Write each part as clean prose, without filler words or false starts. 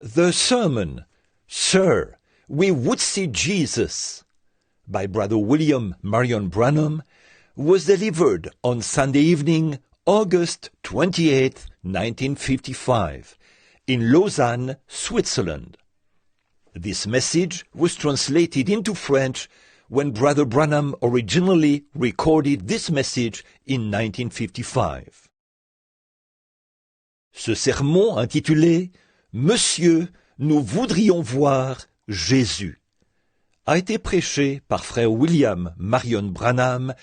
The sermon, Sir, We Would See Jesus, by Brother William Marion Branham, was delivered on Sunday evening, August 28, 1955, in Lausanne, Switzerland. This message was translated into French when Brother Branham originally recorded this message in 1955. Ce sermon intitulé « Monsieur, nous voudrions voir Jésus » a été prêché par frère William Marion Branham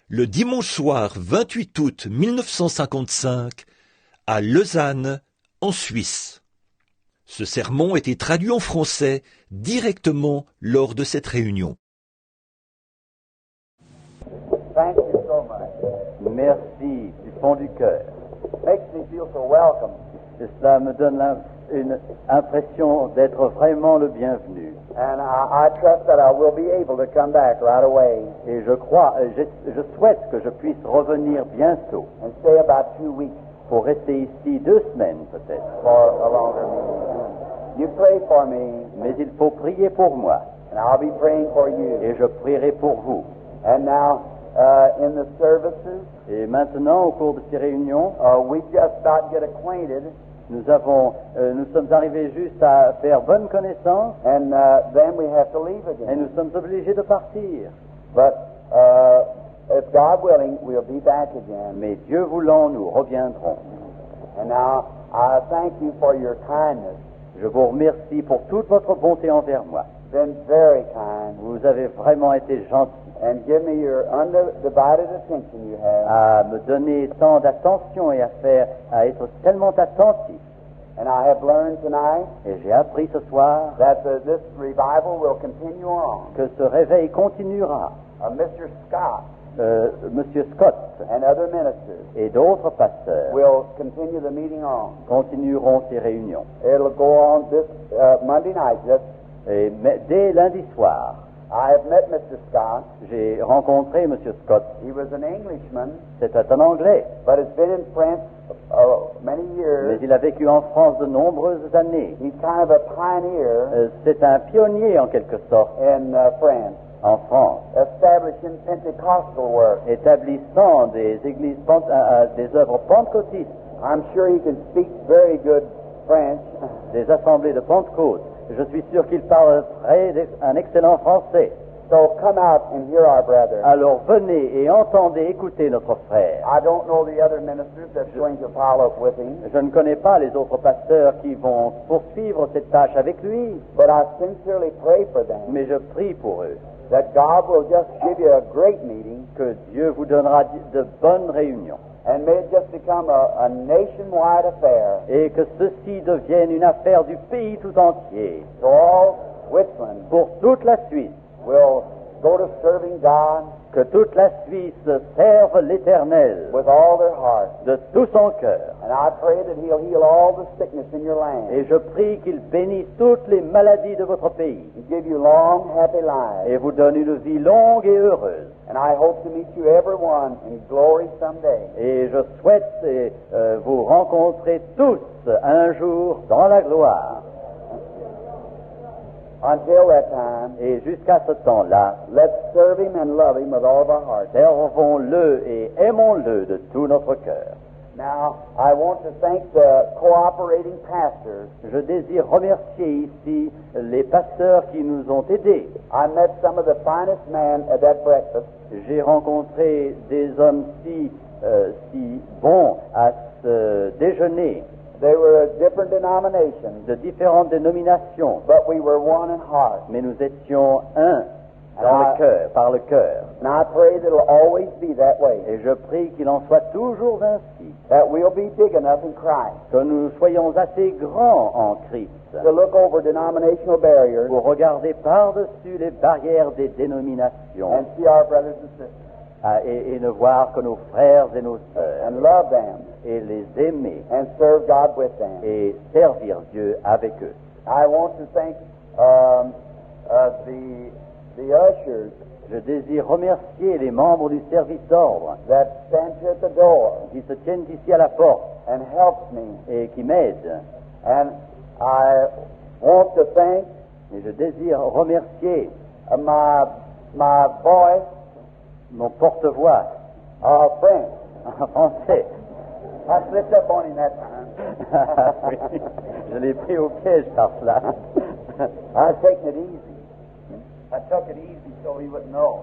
le dimanche soir 28 août 1955 à Lausanne, en Suisse. Ce sermon a été traduit en français directement lors de cette réunion. Thank you so much. Merci du fond du cœur. Makes me feel so welcome. Et cela me donne une impression d'être vraiment le bienvenu. And I trust that I will be able to come back right away Et je souhaite que je puisse revenir bientôt and stay about 2 weeks pour rester ici 2 semaines peut-être. for a longer meeting. You pray for me, Mais il faut prier pour moi and I'll be praying for you. et je prierai pour vous. And now, in the services, Et maintenant, au cours de ces réunions, we just about get acquainted, nous sommes arrivés juste à faire bonne connaissance and then we have to leave et again. nous sommes obligés de partir. But if God willing, we'll be back again. Mais Dieu voulant, nous reviendrons. And now, I thank you for your kindness. Je vous remercie pour toute votre bonté envers moi. Been very kind. Vous avez vraiment été gentil And give me your undivided attention you have. à me donner tant d'attention et à être tellement attentif. And I have learned tonight Et j'ai appris ce soir that this revival will continue on. que ce réveil continuera. Mr. Scott Monsieur Scott and other ministers et d'autres pasteurs will continue the meeting on. continueront ces réunions. It'll go on this Monday night. Mais dès lundi soir, I have met Mr. Scott. j'ai rencontré Monsieur Scott. He was an Englishman, C'était un Anglais, but has been in France many mais years. il a vécu en France de nombreuses années. He's kind of a pioneer C'est un pionnier en quelque sorte in France, en France, establishing Pentecostal work. établissant des églises, des œuvres pentecôtistes, I'm sure he can speak very good French. des assemblées de Pentecôte. Je suis sûr qu'il parle un excellent français. So come out and hear our brother. Alors venez et entendez, écoutez notre frère. I don't know the other ministers that's going to follow up with him, Je ne connais pas les autres pasteurs qui vont poursuivre cette tâche avec lui, but I sincerely pray for them mais je prie pour eux, that God will just give you a great meeting que Dieu vous donnera de bonnes réunions and may it just become a nationwide affair. et que ceci devienne une affaire du pays tout entier. So all Switzerland Pour toute la Suisse, will go to serving God que toute la Suisse serve l'Éternel with all their heart. de tout son cœur. And I pray that He'll heal all the sickness in your land Et je prie qu'il bénisse toutes les maladies de votre pays and give you long, happy lives. et vous donne une vie longue et heureuse. And I hope to meet you everyone in glory someday. Et je souhaite vous rencontrer tous un jour dans la gloire. Until that time, Et jusqu'à ce temps-là, let's serve Him and love Him with all of our hearts. servons-le et aimons-le de tout notre cœur. Now, I want to thank the cooperating pastors. Je désire remercier ici les pasteurs qui nous ont aidés. I met some of the finest men at that breakfast. J'ai rencontré des hommes si bons à ce déjeuner, They were of different denominations, de différentes dénominations, but we were one in heart. mais nous étions un dans le cœur, par le cœur. And I pray that it'll always be that way, Et je prie qu'il en soit toujours ainsi, that we'll be big enough in Christ que nous soyons assez grands en Christ to look over denominational barriers pour regarder par-dessus les barrières des dénominations and see our brothers and sisters et ne voir que nos frères et nos sœurs and love them et les aimer and serve God with them. et servir Dieu avec eux. I want to thank the ushers Je désire remercier les membres du service d'ordre that stand here at the door qui se tiennent ici à la porte and helps me. et qui m'aident. And I want to thank Et je désire remercier my voice, mon porte-voix French. en français. I slipped up on him that time. Oui, je l'ai pris au piège par cela. I was taking it easy. I took it easy so he wouldn't know.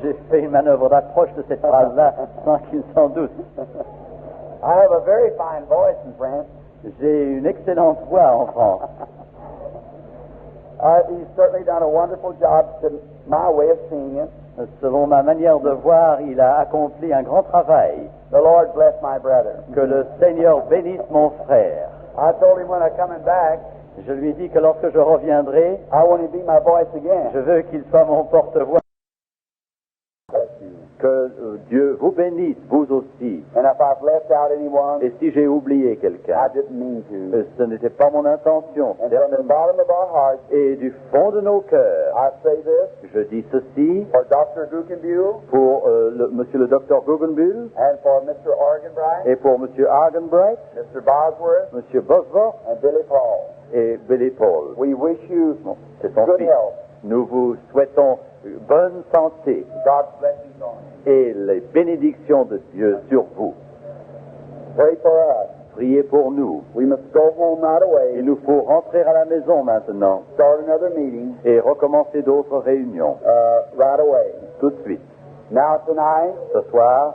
J'ai fait une manœuvre d'approche de cette phrase-là sans qu'il s'en doute. I have a very fine voice in France. J'ai une excellente voix en France. He's certainly done a wonderful job to my way of seeing it. Selon ma manière de voir, il a accompli un grand travail. The Lord bless my brother. Que le Seigneur bénisse mon frère. I told him when I'm coming back, Je lui ai dit que lorsque je reviendrai, I want him to be my voice again. je veux qu'il soit mon porte-voix. Que Dieu vous bénisse, vous aussi. And if I've left out anyone, Et si j'ai oublié I quelqu'un, didn't mean to. ce n'était pas mon intention, And from the certainement. bottom of our hearts, Et du fond de nos cœurs, I say this je dis ceci for Dr. Gukenbuhl pour Monsieur le docteur Guggenbuhl and for Mr. Argenbright, et pour Monsieur Argenbright, Mr. Bosworth, Monsieur Bosworth and Billy Paul. et Billy Paul. We wish you Bon, c'est son good fils. health. Nous vous souhaitons bonne santé God's blessings on you. et les bénédictions de Dieu sur vous. Pray for us. Priez pour nous. We must go home right away, Il nous faut rentrer à la maison maintenant start another meeting et recommencer d'autres réunions right away. tout de suite. Now tonight, Ce soir,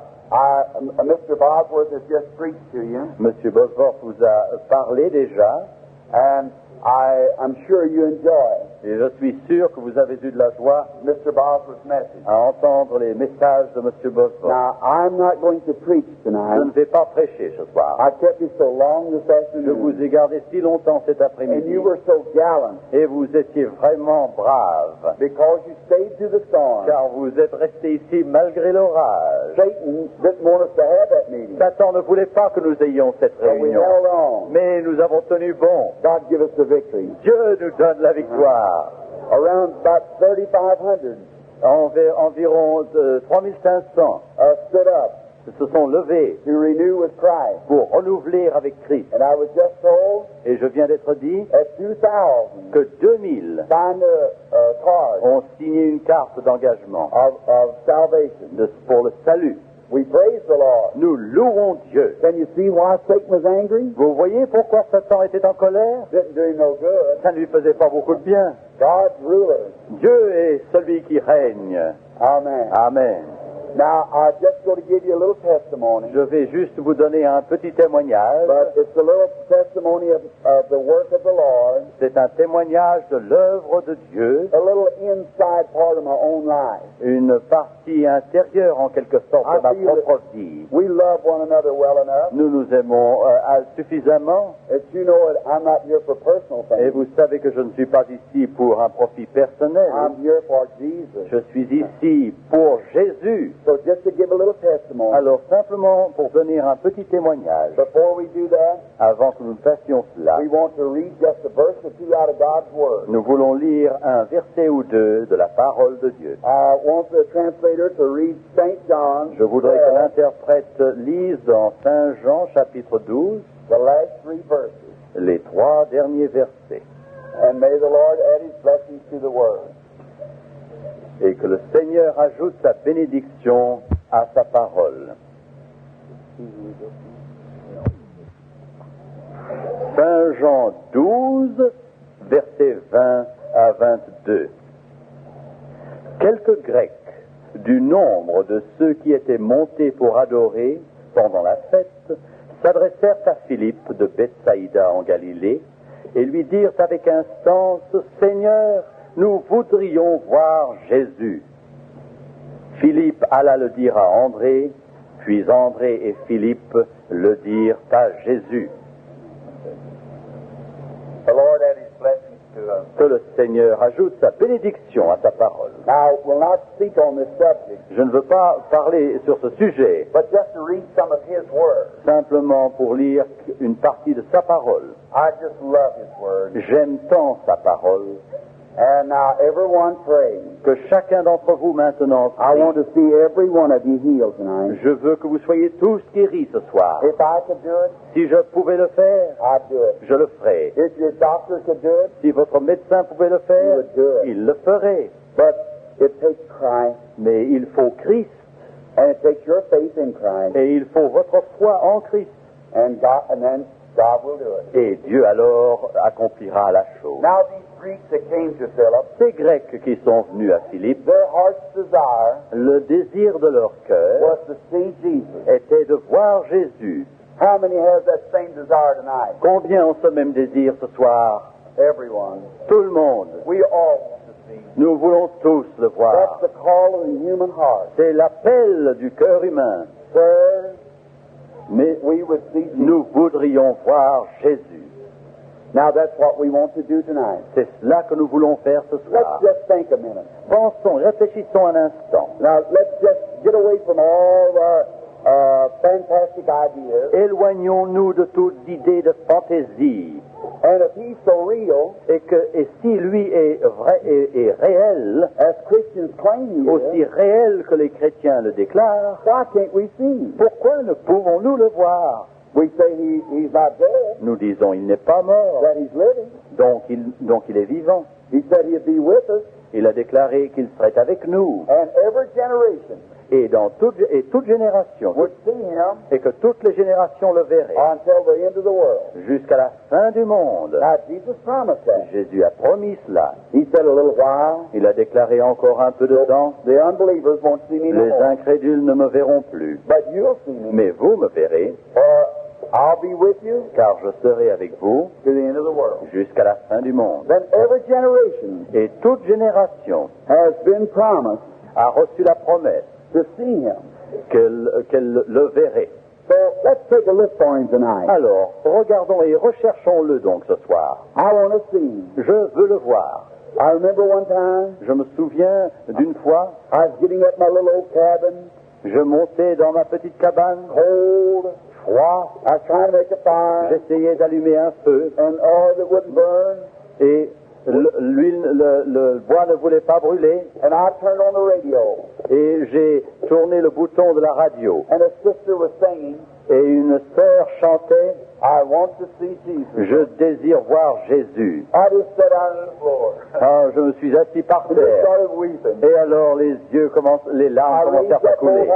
Mr. Bosworth has just preached to you, Monsieur Bosworth vous a parlé déjà and I'm sure you enjoy et je suis sûr que vous avez eu de la joie Mr. Bosworth's message. à entendre les messages de Monsieur Bosworth. Now, I'm not going to preach Je ne tonight. vais pas prêcher ce soir. I kept you so long this Je vous afternoon, ai gardé si longtemps cet and après-midi you were so gallant et vous étiez vraiment brave because you stayed through the storm. car vous êtes resté ici malgré l'orage. Satan didn't want us to have that meeting, Satan ne voulait pas que nous ayons cette but we réunion, held on. mais nous avons tenu bon. God give us the victory. Dieu nous donne la victoire. Around about 3,500 Environ 3500 stood up se sont levés to renew with Christ. pour renouveler avec Christ. And I was just told Et je viens d'être dit that 2,000 que 2000 signed a card ont signé une carte d'engagement of salvation. pour le salut. We praise the Lord. Nous louons Dieu. Can you see why Satan was angry? Vous voyez pourquoi Satan était en colère? Didn't do him no good. Ça ne lui faisait pas beaucoup de bien. God's ruler. Dieu est celui qui règne. Amen. Amen. Now, I'm just going to give you a little testimony, Je vais juste vous donner un petit témoignage. but it's a little testimony of the work of the Lord, C'est un témoignage de l'œuvre de Dieu, a little inside part of my own life. une partie intérieure en quelque sorte de ma I feel propre vie. We love one another well enough. Nous nous aimons suffisamment As you know, I'm not here for personal et things. vous savez que je ne suis pas ici pour un profit personnel. I'm here for Jesus. Je suis ici pour Jésus. So just to give a little testimony, Alors simplement pour donner un petit témoignage, before we do that, avant que nous fassions cela, we want to read just a verse or two out of God's Word. nous voulons lire un verset ou deux de la parole de Dieu. I want the translator to read St. John, Je voudrais que l'interprète lise dans Saint Jean chapitre 12 the last 3 verses. les 3 derniers versets. And may the Lord add His blessings to the Word. Et que le Seigneur ajoute sa bénédiction à sa parole. Saint Jean 12, versets 20 à 22. Quelques Grecs du nombre de ceux qui étaient montés pour adorer pendant la fête s'adressèrent à Philippe de Bethsaïda en Galilée et lui dirent avec instance, « Seigneur, nous voudrions voir Jésus. » Philippe alla le dire à André, puis André et Philippe le dirent à Jésus. The Lord add His blessings to us. Que le Seigneur ajoute sa bénédiction à sa parole. Now, we'll not speak on this subject, Je ne veux pas parler sur ce sujet, but just to read some of His Word. simplement pour lire une partie de sa parole. I just love His Word. J'aime tant sa parole. And now everyone pray. Que chacun d'entre vous maintenant I prie. want to see every one of you healed tonight. Je veux que vous soyez tous guéris ce soir. If I could do it, Si je pouvais le faire, I'd do it. je le ferais. If your doctor could do it, Si votre médecin pouvait le faire, he would do it. il le ferait. But it takes Christ, Mais il faut Christ and it takes your faith in Christ, et il faut votre foi en Christ. and then God will do it. Et Dieu alors accomplira la chose. Now these Greeks that came to Philip, Ces Grecs qui sont venus à Philippe, their heart's desire le désir de leur cœur was to see Jesus. était de voir Jésus. How many have that same desire tonight? Combien ont ce même désir ce soir? Everyone. Tout le monde. We all want to see. Nous voulons tous le voir. That's the call of the human heart. C'est l'appel du cœur humain. Sir, Mais we would see Jesus. nous voudrions voir Jésus. Now that's what we want to do tonight. C'est cela que nous voulons faire ce Let's soir. just think a minute. Pensons, réfléchissons un instant. Now let's just get away from all of our fantastic ideas. Éloignons-nous de toute idée de fantaisie. And if he's so real, Et si lui est vrai et réel, as Christians claim he aussi is, réel que les chrétiens le déclarent, why can't we see him? pourquoi ne pouvons-nous le voir? We say he's not dead, Nous disons il n'est pas mort, that he's living. donc il est vivant. He said he'd be with us, Il a déclaré qu'il serait avec nous. and every generation Et toute génération, would see him et que toutes les générations le verraient, until the end of the world. jusqu'à la fin du monde. Now Jesus promised that. Jésus a promis cela. He said a little while, Il a déclaré encore un peu de temps, the unbelievers won't see me no les more, incrédules ne me verront plus, but you'll see me, mais vous me verrez, for I'll be with you car je serai avec vous to the end of the world. jusqu'à la fin du monde. Then every generation Et toute génération has been promised a reçu la promesse to see him. qu'elle le verrait. So let's take a look for him tonight. Alors, regardons et recherchons-le donc ce soir. I want to see him. Je veux le voir. I remember one time Je me souviens d'une fois, I was getting up my little old cabin, je montais dans ma petite cabane, cold, froid. I was trying to make a fire, j'essayais d'allumer un feu and oil that wouldn't burn. et le bois ne voulait pas brûler And I turned on the radio, et j'ai tourné le bouton de la radio and a sister was singing, et une sœur chantait I want to see Jesus. « Je désire voir Jésus I just sat down on the floor. ». Ah, je me suis assis par And just terre started weeping. et alors les larmes commencèrent à couler.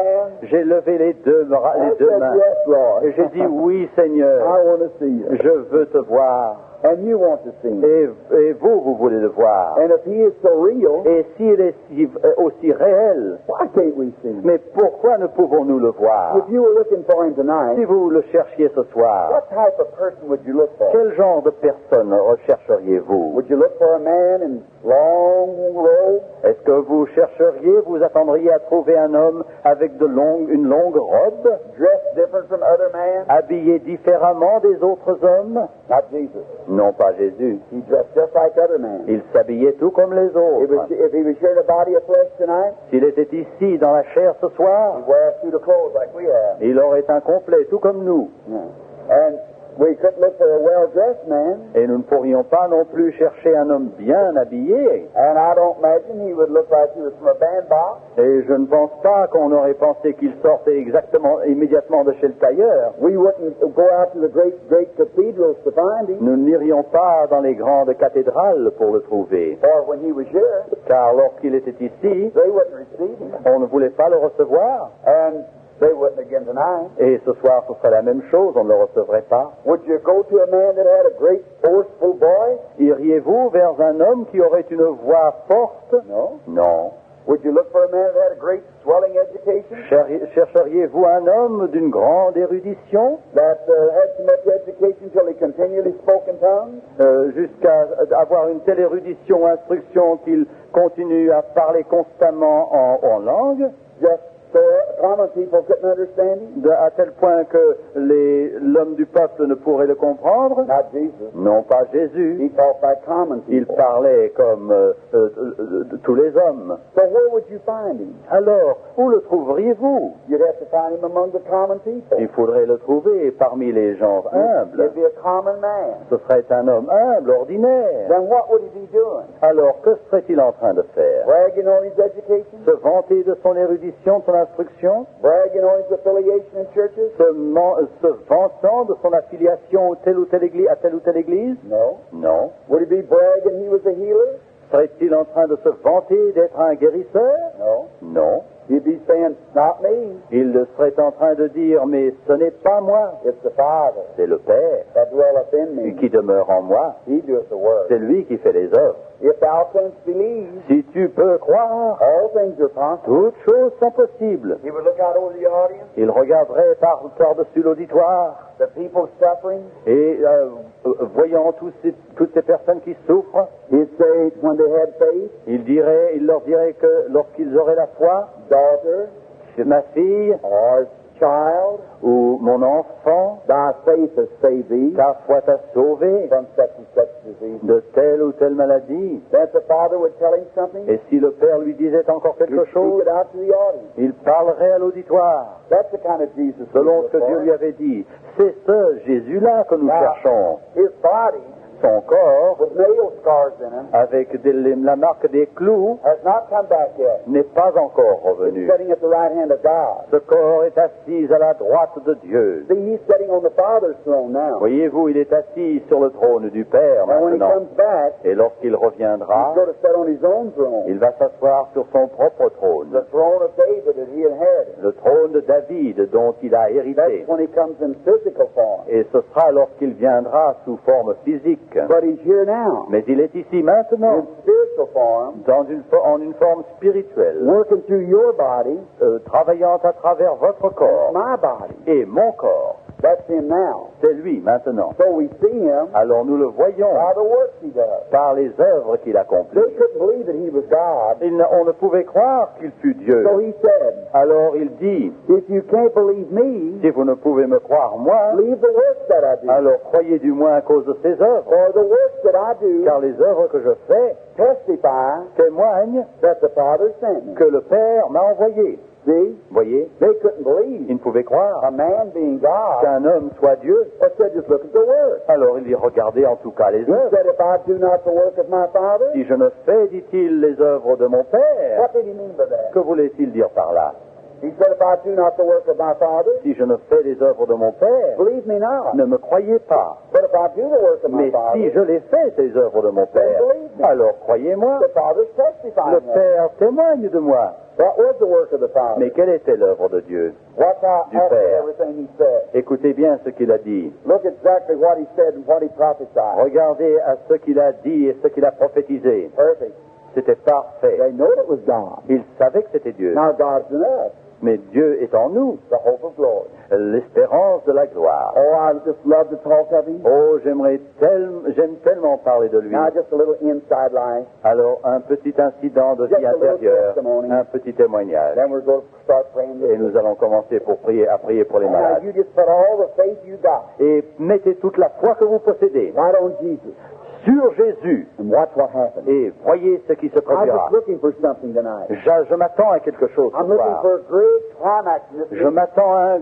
J'ai levé les deux I said, mains yes, Lord. et j'ai dit « Oui Seigneur, I want to see you. je veux te voir ». And you want to see him. Et vous voulez le voir. And if he is so real, Et s'il est aussi réel, why can't we see him? mais pourquoi ne pouvons-nous le voir? If you were looking for him tonight, Si vous le cherchiez ce soir, what type of person would you look for? quel genre de personne rechercheriez-vous? Would you look for a man in long robes? Est-ce que vous vous attendriez à trouver un homme avec une longue robe, Dressed different from other men? habillé différemment des autres hommes? Not Jesus. Non, pas Jésus. He dressed just like other men. Il s'habillait tout comme les autres. If he was here in a body of flesh tonight, S'il était ici dans la chair ce soir, he'd wear a suit of clothes like we have. il aurait un complet tout comme nous. And we couldn't look for a well-dressed man, Et nous ne pourrions pas non plus chercher un homme bien habillé. and I don't imagine he would look like he was from a bandbox. Et je ne pense pas qu'on aurait pensé qu'il sortait immédiatement de chez le tailleur. We wouldn't go out to the great cathedrals to find him, Nous n'irions pas dans les grandes cathédrales pour le trouver. or when he was here, Car lorsqu'il était ici, they wouldn't receive him. on ne voulait pas le recevoir. And they wouldn't again tonight. Et ce soir, ce serait la même chose, on ne le recevrait pas. Would you go to a man that had a great, forceful voice? Iriez-vous vers un homme qui aurait une voix forte? No. Non. Would you look for a man that had a great, swelling education? Chercheriez-vous un homme d'une grande érudition, That had so much education till he continually spoke in tongues? jusqu'à avoir une telle érudition, instruction qu'il continue à parler constamment en langue? Just so common people couldn't understand him? À tel point que l'homme du peuple ne pourrait le comprendre? Not Jesus. Non, pas Jésus. He talked like common Il people. parlait comme tous les hommes. So where would you find him? Alors, où le trouveriez-vous? You'd have to find him among the common people. Il faudrait le trouver parmi les gens humbles. He'd be a common man. Ce serait un homme humble, ordinaire. Then what would he be doing? Alors, que serait-il en train de faire? Bragging on his education? Se vanter de son érudition, de son instruction? Bragging on his affiliation in churches? Se vantant de son affiliation à telle ou telle église? No. Non. Would he be bragging he was a healer? Serait-il en train de se vanter d'être un guérisseur? No. Non. He'd be saying, not me. Il serait en train de dire, mais ce n'est pas moi, It's the Father c'est le Père that dwelleth in me. qui demeure en moi. He doeth the work. C'est lui qui fait les œuvres. If thou canst believe, Si tu peux croire, all things are possible. toutes choses sont possibles. He would look out over the audience, Il regarderait par-dessus l'auditoire the people suffering. et voyant toutes ces personnes qui souffrent, He'd say, when they had faith, il leur dirait que lorsqu'ils auraient la foi, daughter ma fille or child, ou mon enfant, thy faith has saved thee ta foi t'a sauvé from such and such disease. de telle ou telle maladie. Then the Father would tell him something. Et si le Père lui disait encore He'd quelque speak chose, it out to the audience. il parlerait à l'auditoire, That's the kind of Jesus we selon look ce que Dieu for. lui avait dit. C'est ce Jésus-là que nous cherchons. His body, Son corps, with nail scars in him, avec la marque des clous, has not come back yet. n'est pas encore He's revenu. sitting at the right hand of God. Ce corps est assis à la droite de Dieu. See, he's sitting on the Father's throne now. Voyez-vous, il est assis sur le trône du Père And when he maintenant. comes back, Et lorsqu'il reviendra, he's going to sit on his own throne, il va s'asseoir sur son propre the trône, throne of David that he inherited. le trône de David dont il a That's hérité. when he comes in physical form. Et ce sera lorsqu'il viendra sous forme physique. But he's here now, Mais il est ici maintenant, in spiritual form, en une forme spirituelle, working through your body, travaillant à travers votre corps my body. et mon corps. That's him now. C'est lui maintenant. So we see him Alors nous le voyons by the works he does. par les œuvres qu'il accomplit. They couldn't believe that he was God. On ne pouvait croire qu'il fût Dieu. So he said, Alors il dit, if you can't believe me, si vous ne pouvez me croire moi, believe the works that I do. alors croyez du moins à cause de ces œuvres. For the works that I do Car les œuvres que je fais testify témoignent that the Father sent me. que le Père m'a envoyé. See? Voyez, They couldn't believe il ne pouvait croire a man being God. qu'un homme soit Dieu. They said, just look at the works. Alors il dit, regardez en tout cas les He œuvres. said, if I do not the work of my Father, Si je ne fais, dit-il, les œuvres de mon Père, what did he mean by that? que voulait-il dire par là? He said, if I do not the work of my Father, Si je ne fais les œuvres de mon Père, believe me not. ne me croyez pas. But if I do the work of my Mais Father, si je les fais, ces œuvres de mon Père, alors croyez-moi, the Father's testifying. le of it. Père témoigne de moi. What was the work of the Father? Mais quelle était l'œuvre de Dieu? Watch out du after Père. everything he said. Écoutez bien ce qu'il a dit. Look exactly what he said and what he prophesied. Regardez à ce qu'il a dit et ce qu'il a prophétisé. Perfect. C'était parfait. They know it was God. Il savait que c'était Dieu. Now God's in us, Mais Dieu est en nous, the hope of glory. l'espérance de la gloire. Oh, I just love to talk of him. Oh, j'aime tellement parler de lui. Now just a little inside line. Alors, un petit incident de vie intérieure, un petit témoignage. Then we're going to start praying Et this. nous allons commencer à prier pour les Now malades. you just put all the faith you got Et mettez toute la foi que vous possédez right on Jesus sur Jésus and watch what happens. et voyez ce qui se I'm produira. just looking for something tonight. Je m'attends à quelque chose I'm ce looking soir. for a great climax in this Je m'attends à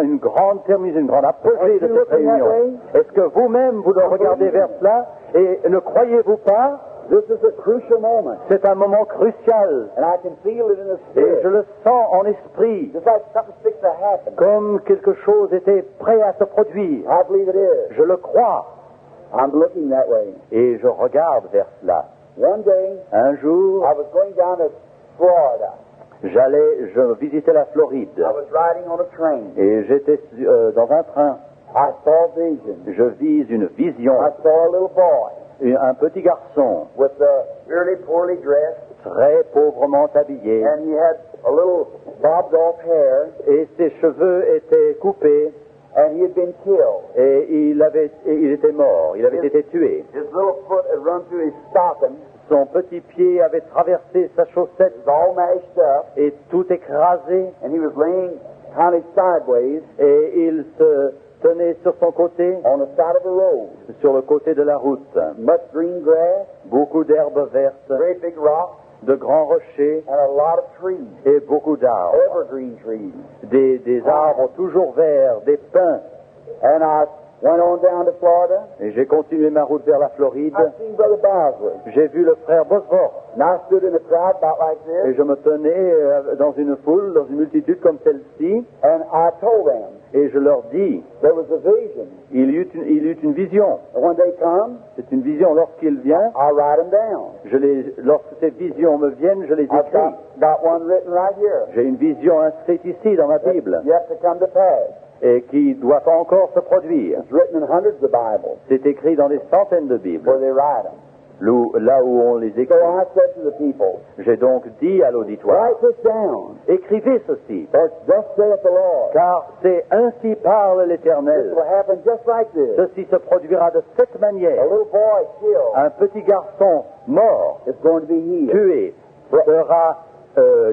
une grande termination, une grande apogée de cette réunion. Est-ce que vous-même, vous le regardez vers cela et ne croyez-vous pas? This is a crucial moment, C'est un moment crucial and I can feel it in the et je spirit. le sens en esprit, Just like something's fixing to happen. comme quelque chose était prêt à se produire. I believe it is. Je le crois I'm looking that way. et je regarde vers cela. One day, Un jour, I was going down to Florida. je visitais la Floride I was riding on a train. et j'étais dans un train. I saw a vision. Je vis une vision, I saw a little boy un petit garçon with really poorly dressed, très pauvrement habillé and he had a little bobbed off hair, et ses cheveux étaient coupés and he had been killed. et il était mort, il avait été tué. His little foot had run through his stocking, Son petit pied avait traversé sa chaussette It was all mashed up, et tout écrasé, and he was laying kind of sideways et il se tenait sur son côté, on the side of a road. sur le côté de la route. Much green grass, Beaucoup d'herbes vertes, very big rocks, de grands rochers and a lot of trees, et beaucoup d'arbres. evergreen trees. Des arbres toujours verts, des pins. And I went on down to Florida. Et j'ai continué ma route vers la Floride. I seen Brother Bosworth. J'ai vu le frère Bosworth. And I stood in a crowd about like Et this, je me tenais dans une foule, dans une multitude comme celle-ci, and I told them et je leur dis, there was a vision. il y eut une vision. And when they come, C'est une vision. Lorsqu'il vient, I write them down. lorsque ces visions me viennent, je les I've écris. got one written right here. J'ai une vision inscrite ici dans ma Bible, Yet to come to pass. et qui doit pas encore se produire. It's written in hundreds of Bibles C'est écrit dans des centaines de where Bibles, they write them. là où on les So écrit. I said to the people, J'ai donc dit à l'auditoire, write this down, écrivez ceci, for thus saith the Lord. car c'est ainsi parle This l'Éternel. will happen just like this. Ceci se produira de cette A manière. little boy killed Un petit garçon mort, is going to be healed. tué, sera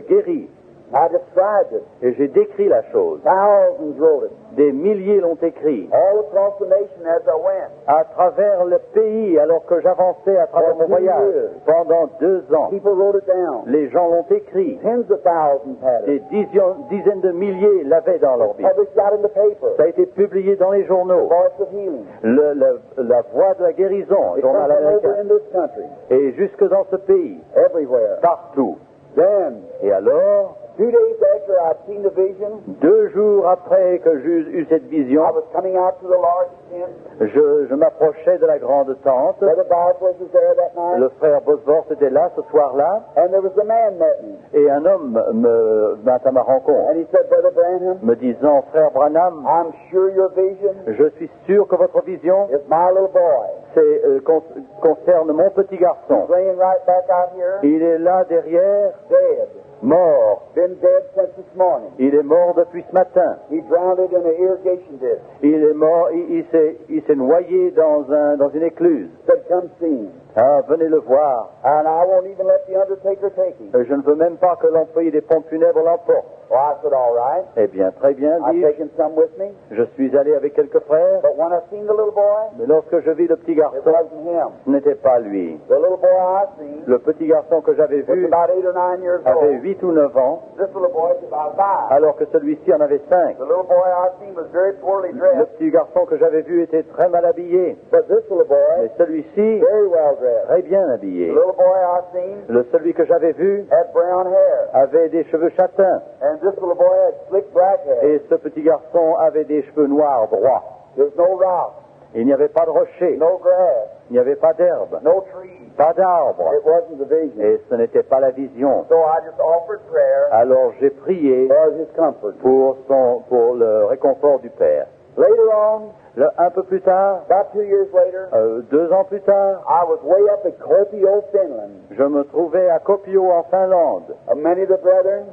guéri. I described it. Et j'ai décrit la chose. Thousands wrote it. Des milliers l'ont écrit. All across the nation as I went. À travers le pays, alors que j'avançais à travers mon voyage, pendant 2 ans, People wrote it down. les gens l'ont écrit. Tens of thousands had Des it. dizaines de milliers l'avaient dans leur Bible. Published out in the paper. Ça a été publié dans les journaux. Voice of healing. La voix de la guérison, It journal comes from over américain. in this country. Et jusque dans ce pays, Everywhere. partout. Then, Et alors, 2 days after I'd seen the vision, 2 jours après que j'eus eu cette vision, I was coming out to the large tent. je m'approchais de la grande tente. Brother Bosworth was there that night. Le frère Bosworth était là ce soir-là, And there was a man met me. et un homme vint à ma rencontre, And he said, Brother Branham, me disant, frère Branham, I'm sure your vision je suis sûr que votre vision is my little boy. concerne mon petit garçon. He's laying right back out here, Il est là derrière, dead. mort. Been dead since this morning. Il est mort depuis ce matin. He drowned in an irrigation ditch. Il est mort, il s'est noyé dans une écluse. Said, come see him. Ah, venez le voir. And I won't even let the undertaker take him. Je ne veux même pas que l'employé des pompes funèbres l'emporte. Well, I said, all right. Eh bien, très bien, I've dis-je. taken some with me. Je suis allé avec quelques frères, But when I seen the little boy, mais lorsque je vis le petit it garçon, wasn't him. ce n'était pas lui. The little boy I seen Le petit garçon que j'avais was vu about 8 or 9 years avait old. 8 ou 9 ans, This little boy was about 5. alors que celui-ci en avait 5. The little boy I seen was very poorly Le dressed. petit garçon que j'avais vu était très mal habillé, But this little boy, mais celui-ci, very well dressed. très bien habillé. The little boy I seen Celui que j'avais vu had brown hair. avait des cheveux châtains, And this little boy had slick black hair. et ce petit garçon avait des cheveux noirs droits. There's no rock, Il n'y avait pas de rocher, no grass, il n'y avait pas d'herbe, no trees. pas d'arbre, It wasn't the vision. et ce n'était pas la vision. So I just offered prayer Alors j'ai prié for his comfort. pour le réconfort du Père. Later on, Un peu plus tard, about 2 years later, 2 ans plus tard, I was way up at Kuopio, Finland. je me trouvais à Kuopio en Finlande, Many of the brethren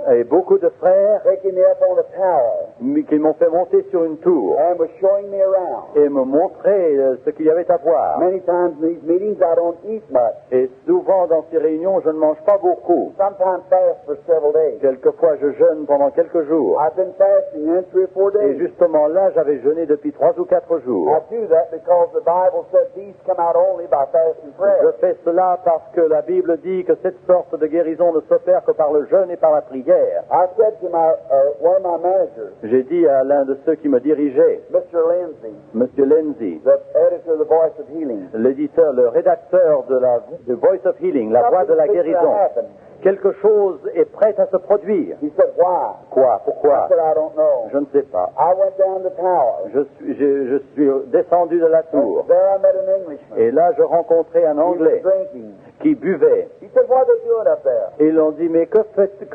et beaucoup de frères taking me up on a tower qui m'ont fait monter sur une tour and was showing me around. et me montrer ce qu'il y avait à voir. Many times in these meetings I don't eat much. Et souvent dans ces réunions, je ne mange pas beaucoup. Sometimes fast for several days. Quelquefois, je jeûne pendant quelques jours. I've been fasting in 3 or 4 Et days. justement là, j'avais jeûné depuis 3 ou 4 jours. I do that because the Bible said these come out only by fast and Je prayer. fais cela parce que la Bible dit que cette sorte de guérison ne s'opère que par le jeûne et par la prière. I said to one of my managers, J'ai dit à l'un de ceux qui me dirigeait, Mr. Lindsay, Monsieur Lindsay, the editor of the Voice of Healing, l'éditeur, le rédacteur de Voice of Healing, la voix de la something's fixing to guérison, happen. quelque chose est prêt à se produire. He said, why? Quoi? I Pourquoi? said, I don't know. Je ne sais pas. I went down the tower. Je suis descendu de la tour. And there I met an Englishman. Et là, je rencontrai un He was Anglais drinking. qui buvait. He said, what are they doing up there? Et ils ont dit, mais que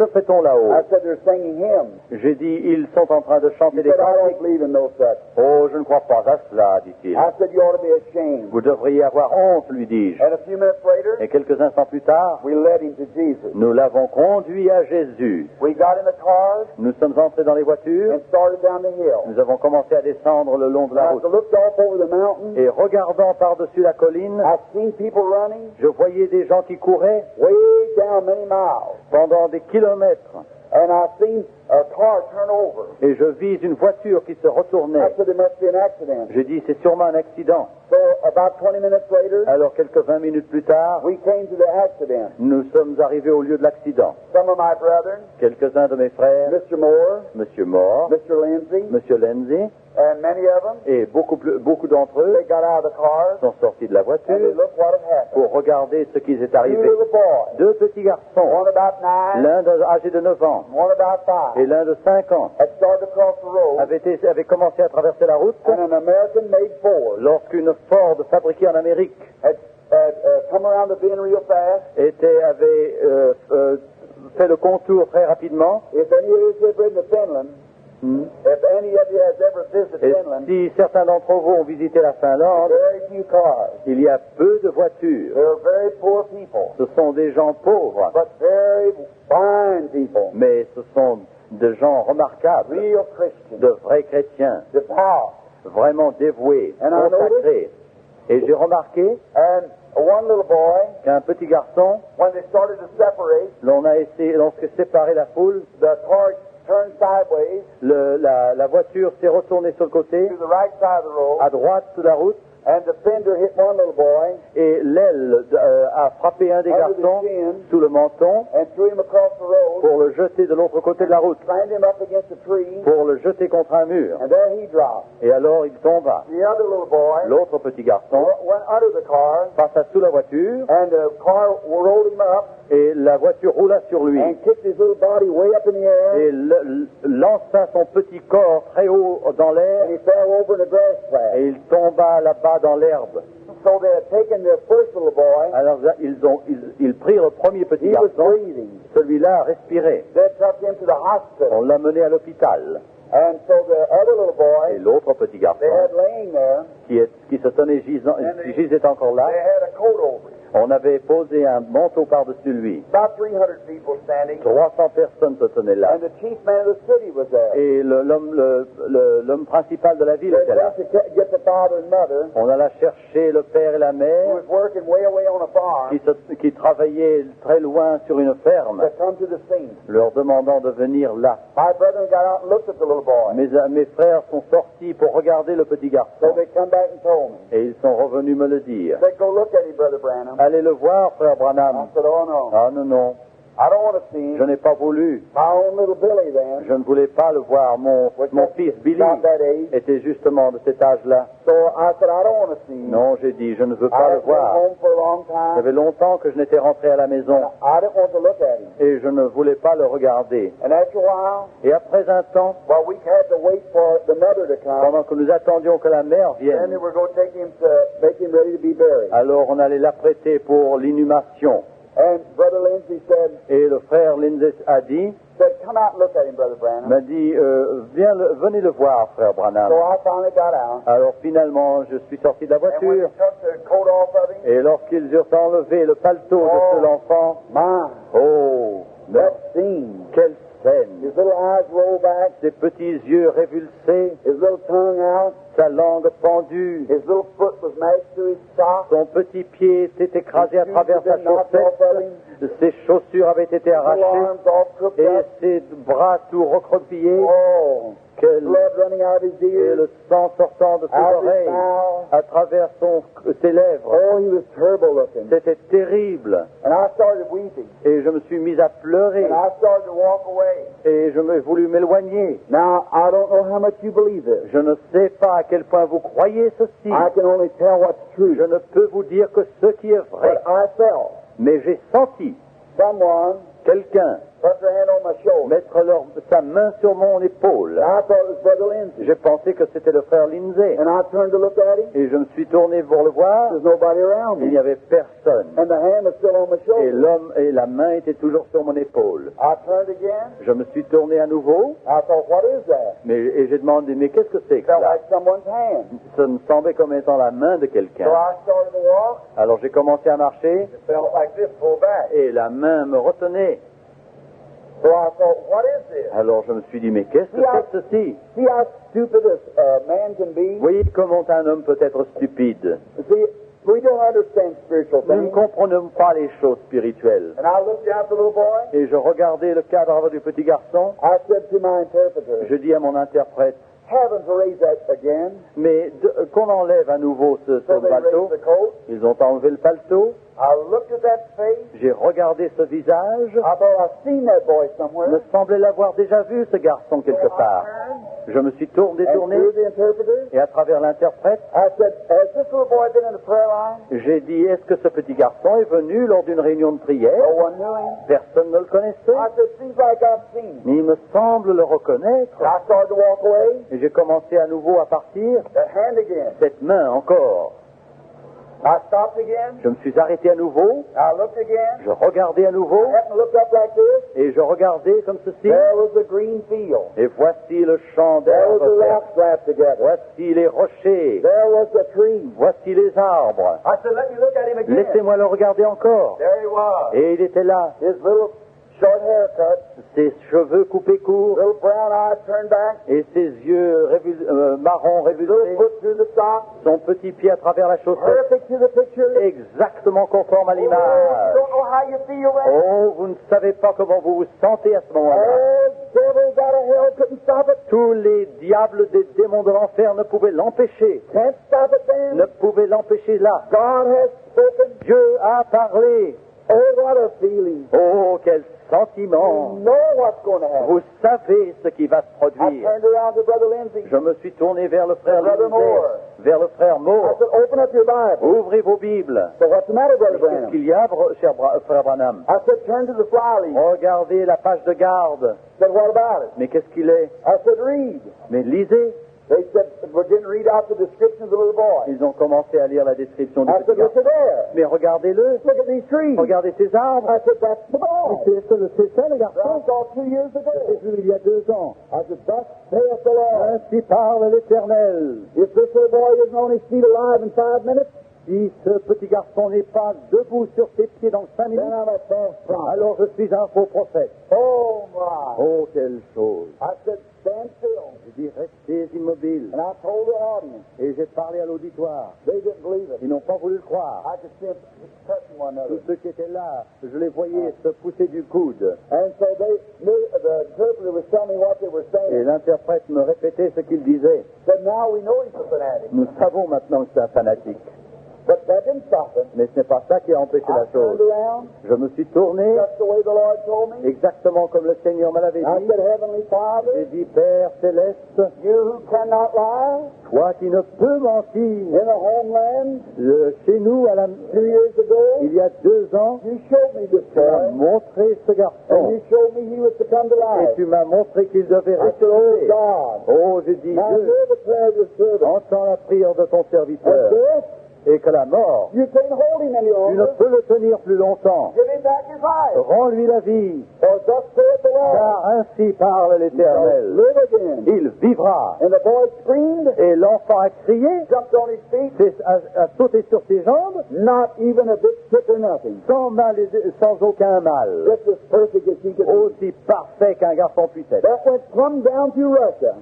fait-on là-haut? I said, they're singing hymns. J'ai dit, ils sont en train de He chanter des said, I cantiques. don't believe in no such. Oh, je ne crois pas à cela, dit-il. I said, you ought to be ashamed. Vous devriez avoir honte, lui dis-je. And a few minutes later, Et quelques instants plus tard, we led him to Jesus. nous l'avons conduit à Jésus. We got in the cars Nous sommes entrés dans les voitures. and started down the hill. Nous avons commencé à descendre le long de la As I route. looked off over the mountain, Et regardant par-dessus la colline, I seen people running, je voyais des gens qui couraient way down many miles. pendant des kilomètres. And I seen a car turn over. Et je vis une voiture qui se I retournait. said it must be an accident. Je dis, c'est sûrement un accident. So about 20 minutes later, Alors, quelques 20 minutes plus tard, we came to the accident. nous sommes arrivés au lieu de l'accident. Some of my brethren, Quelques-uns de mes frères, Mr. Moore, M. Moore, Mr. Lindsay, M. Lindsay, and many of them, et beaucoup d'entre eux they got out of the car sont sortis de la and they voiture looked what had happened. pour regarder ce qui est Two arrivé. little boys, Deux petits garçons, one about 9, l'un âgé de 9 ans one about 5, et l'un de 5 ans, had started to cross the road, avaient commencé à traverser la route and an American-made Ford lorsqu'une Ford fabriquée en Amérique had come around the bend real fast. avait fait le contour très rapidement. If any of you have been to Finland, if any of you has ever visited Et Finland, si certains d'entre vous ont visité la Finlande, very few cars. il y a peu de voitures. They're very poor people, Ce sont des gens pauvres, but very fine people, mais ce sont de gens remarquables, real Christians, de vrais chrétiens, devout. vraiment dévoués, And I consacrés. Et j'ai remarqué And one little boy, qu'un petit garçon, when they started to separate, lorsque séparé la foule, the car turned sideways la voiture s'est retournée sur le côté, to the right side of the road, à droite de la route, and the fender hit one little boy et l'aile a frappé un des under the garçons chin sous le menton and threw him across the road, pour le jeter de l'autre côté de la route, slammed him up against a tree, pour le jeter contre un mur. and there he dropped. Et alors il tomba. The other little boy L'autre petit garçon went under the car, passa sous la voiture and the car rolled him up et la voiture roula sur lui and kicked his little body way up in the air, et lança son petit corps très haut dans and l'air he fell over in a grass plat. et il tomba là-bas dans l'herbe. So they had taken the first little boy. Alors ils prirent le premier petit He was garçon, breathing. celui-là respirait. They took him to the hospital. On l'a mené à l'hôpital. And so the other little Et boy, l'autre petit garçon, they had laying there, qui se tenait qui gisait encore là, they had a coat over him. on avait posé un manteau par-dessus lui. About 300 people standing. 300 personnes se tenaient là. And the chief man of the city was there. Et l'homme principal de la ville They était là. went to get the father and mother, On alla chercher le père et la who mère was working way away on a farm, qui travaillaient très loin sur une ferme, to come to the scene. leur demandant de venir là. My brethren got out and looked at the little boy. Mes frères sont sortis pour regarder le petit So garçon they come back and told me. et ils sont revenus me le dire. They said, go look at him, Brother Branham. Allez le voir, frère I Branham. said, oh no, Ah non, non, I don't want to see je him. n'ai pas voulu. My own little Billy then, Je ne voulais pas le voir. Mon fils Billy about that age. était justement de cet âge-là. So I said, I don't want to see him. Non, j'ai dit, je ne veux I pas le had been voir. home for a long Ça time. fait longtemps que je n'étais rentré à la maison I didn't want to look at him. et je ne voulais pas le regarder. And after a while, Et après un temps, well, we had to wait for the mother to come. pendant que nous attendions que la mère Then they vienne, were going to take him to make him ready to be buried. alors on allait l'apprêter pour l'inhumation. And Brother Lindsay said, Et le frère Lindsay a dit, come out and look at him, Brother Branham. m'a dit, venez le voir, frère Branham. So I finally got out. Alors finalement, je suis sorti de la And when they voiture took the coat off of him, et lorsqu'ils eurent enlevé le paletot de ce l'enfant, my, oh, that scene. quelle scène! His little eyes rolled back, Ses petits yeux révulsés, his little tongue out, sa langue pendue, his little foot was mashed to his sock. son petit pied s'est écrasé à His travers shoes sa had been knocked off of him. chaussette, ses chaussures avaient été His little arrachées arms all crooked et up. ses bras tout recroquevillés, Oh, quel- blood running out of his et ears, le sang sortant de ses out of his oreilles mouth. à travers ses lèvres. Oh, he was terrible looking. C'était terrible. And I started weeping. Et je me suis mis à pleurer And I started to walk away. et je me voulu m'éloigner. Now, I don't know how much you believe this. Je ne sais pas à quel point vous croyez ceci. I can only tell what's true. Je ne peux vous dire que ce qui est vrai. But I felt Mais j'ai senti someone quelqu'un put their hand on my shoulder. mettre sa main sur mon épaule. I thought it was Brother Lindsay. J'ai pensé que c'était le frère Lindsay. And I turned to look at him. Et je me suis tourné pour le voir. There's nobody around Il me. n'y avait personne. And the hand was still on my Et shoulder. l'homme et la main étaient toujours sur mon épaule. I turned again. Je me suis tourné à nouveau. I thought, what is that? Et j'ai demandé, mais qu'est-ce que c'est que Felt ça? like someone's hand. Ça me semblait comme étant la main de So quelqu'un. I started to walk. Alors j'ai commencé à marcher It felt like this, pulled back. et la main me retenait. So I thought, what is this? Alors je me suis dit, mais qu'est-ce que c'est que ceci? See how stupid a man can be? Voyez comment un homme peut être stupide. See, 300 We don't understand spiritual Nous ne things. comprenons pas les choses spirituelles. And I looked down at the little boy. Et je regardais le cadavre du petit garçon. I said to my interpreter, Je dis à mon interprète, heaven to raise that again. mais qu'on enlève à nouveau ce So they paletot. raised the coat. Ils ont enlevé le paletot. I looked at that face. J'ai regardé ce visage. I thought I've seen that boy Il me somewhere. semblait l'avoir déjà vu, ce garçon, quelque part. Je me suis tourné, And through the interpreter, et à travers l'interprète, I said, has this little boy been in the prayer line? j'ai dit, est-ce que ce petit garçon est venu lors d'une réunion de prière? No one knew him. Personne ne le connaissait. I said, seems like I've seen him. Mais il me semble le reconnaître. And I started to walk away. Et j'ai commencé à nouveau à partir. That hand again. Cette main encore. I stopped again. Je me suis arrêté à nouveau. I looked again. Je regardais à nouveau. I happened to look up like this. Et je regardais comme ceci. There was the green field. Et voici le champ There was the d'herbe verte. rocks slapped together. Voici les rochers. There was the tree. Voici les arbres. I said, let me look at him again. Laissez-moi le regarder encore. There he was. Et il était là. His little short haircut, Ses cheveux coupés courts. little brown eyes turned back, Et ses yeux marrons little révulsés. foot through the sock, Son petit pied à travers la chaussette. perfect to the picture. Exactement conforme à Oh, you l'image. don't know how you feel then. Oh, vous ne savez pas comment vous vous sentez à ce moment-là. Oh, devils out of hell couldn't stop it. Tous les diables des démons de l'enfer ne pouvaient l'empêcher. Can't stop it then. Ne pouvaient l'empêcher là. God has spoken. Dieu a parlé. Oh, what a feeling. Oh, quel You sentiment. know what's going to happen. Vous savez ce qui va se I produire. turned around to Brother Lindsay. Je me suis tourné vers le frère Brother Lindsay, Moore. vers le frère I Moore. said, open up your Bible. Ouvrez vos Bibles. So what's the matter, Brother Qu'est-ce Branham? qu'il y a, frère Branham? I said, turn to the fly leaf. Regardez la page de garde. I said, what about it? Mais qu'est-ce qu'il est? I said, read. Mais lisez. They said, we didn't read out the description of the little boy. Ils ont commencé à lire la description du I petit said, look garçon. at there. Mais regardez-le. Look at these trees. Regardez ces arbres. I said, that's the boy. C'est ça le I garçon. saw 2 years ago. J'ai vu il y a 2 ans. I said, thus saith the Lord. Ainsi parle l'Éternel. If this little boy isn't on his feet alive in 5 minutes, Si ce petit garçon n'est pas debout sur ses pieds dans 5 minutes, then I'm a false prophet. alors je suis un faux prophète. Oh, my. Oh, quelle chose. I said, stand still. Je dis, restez immobiles. And I told the audience. Et j'ai parlé à l'auditoire. They didn't believe it. Ils n'ont pas voulu le croire. I could see them touching one another. Tous ceux qui étaient là, je les voyais se pousser du coude. And so the interpreter was telling me what they were Et saying. l'interprète me répétait ce qu'il disait. Said, now we know he's a fanatic. Nous savons maintenant que c'est un fanatique. But that didn't stop him. Mais ce n'est pas ça qui a empêché I la turned chose. around, Je me suis tourné just the way the Lord told me. exactement comme le Seigneur me l'avait I dit. said, Heavenly J'ai Father, dit, Père céleste, you who cannot lie, toi qui ne peux in mentir, a homeland chez nous, 2 years ago, il y a 2 ans, you showed me this tu m'as boy, montré ce and garçon. you showed me he was to come to Et life. tu m'as montré qu'il devait I said, oh ressusciter. God, Oh, je dis, now Dieu, hear the prayer of your servant. entends la prière de ton And serviteur. this, Et que la mort, you can't hold him any tu ne longer. peux le tenir plus longtemps. Give him back his life. Rends-lui la vie, For thus saith the Lord, car ainsi parle shall l'Éternel. live again. Il vivra. And the boy screamed, Et l'enfant a crié, jumped on his feet, a sauté sur ses jambes, not even a bit sick or nothing. sans aucun mal. Just as perfect as he could be. Aussi parfait qu'un garçon puisse être. That went plumb down through Russia.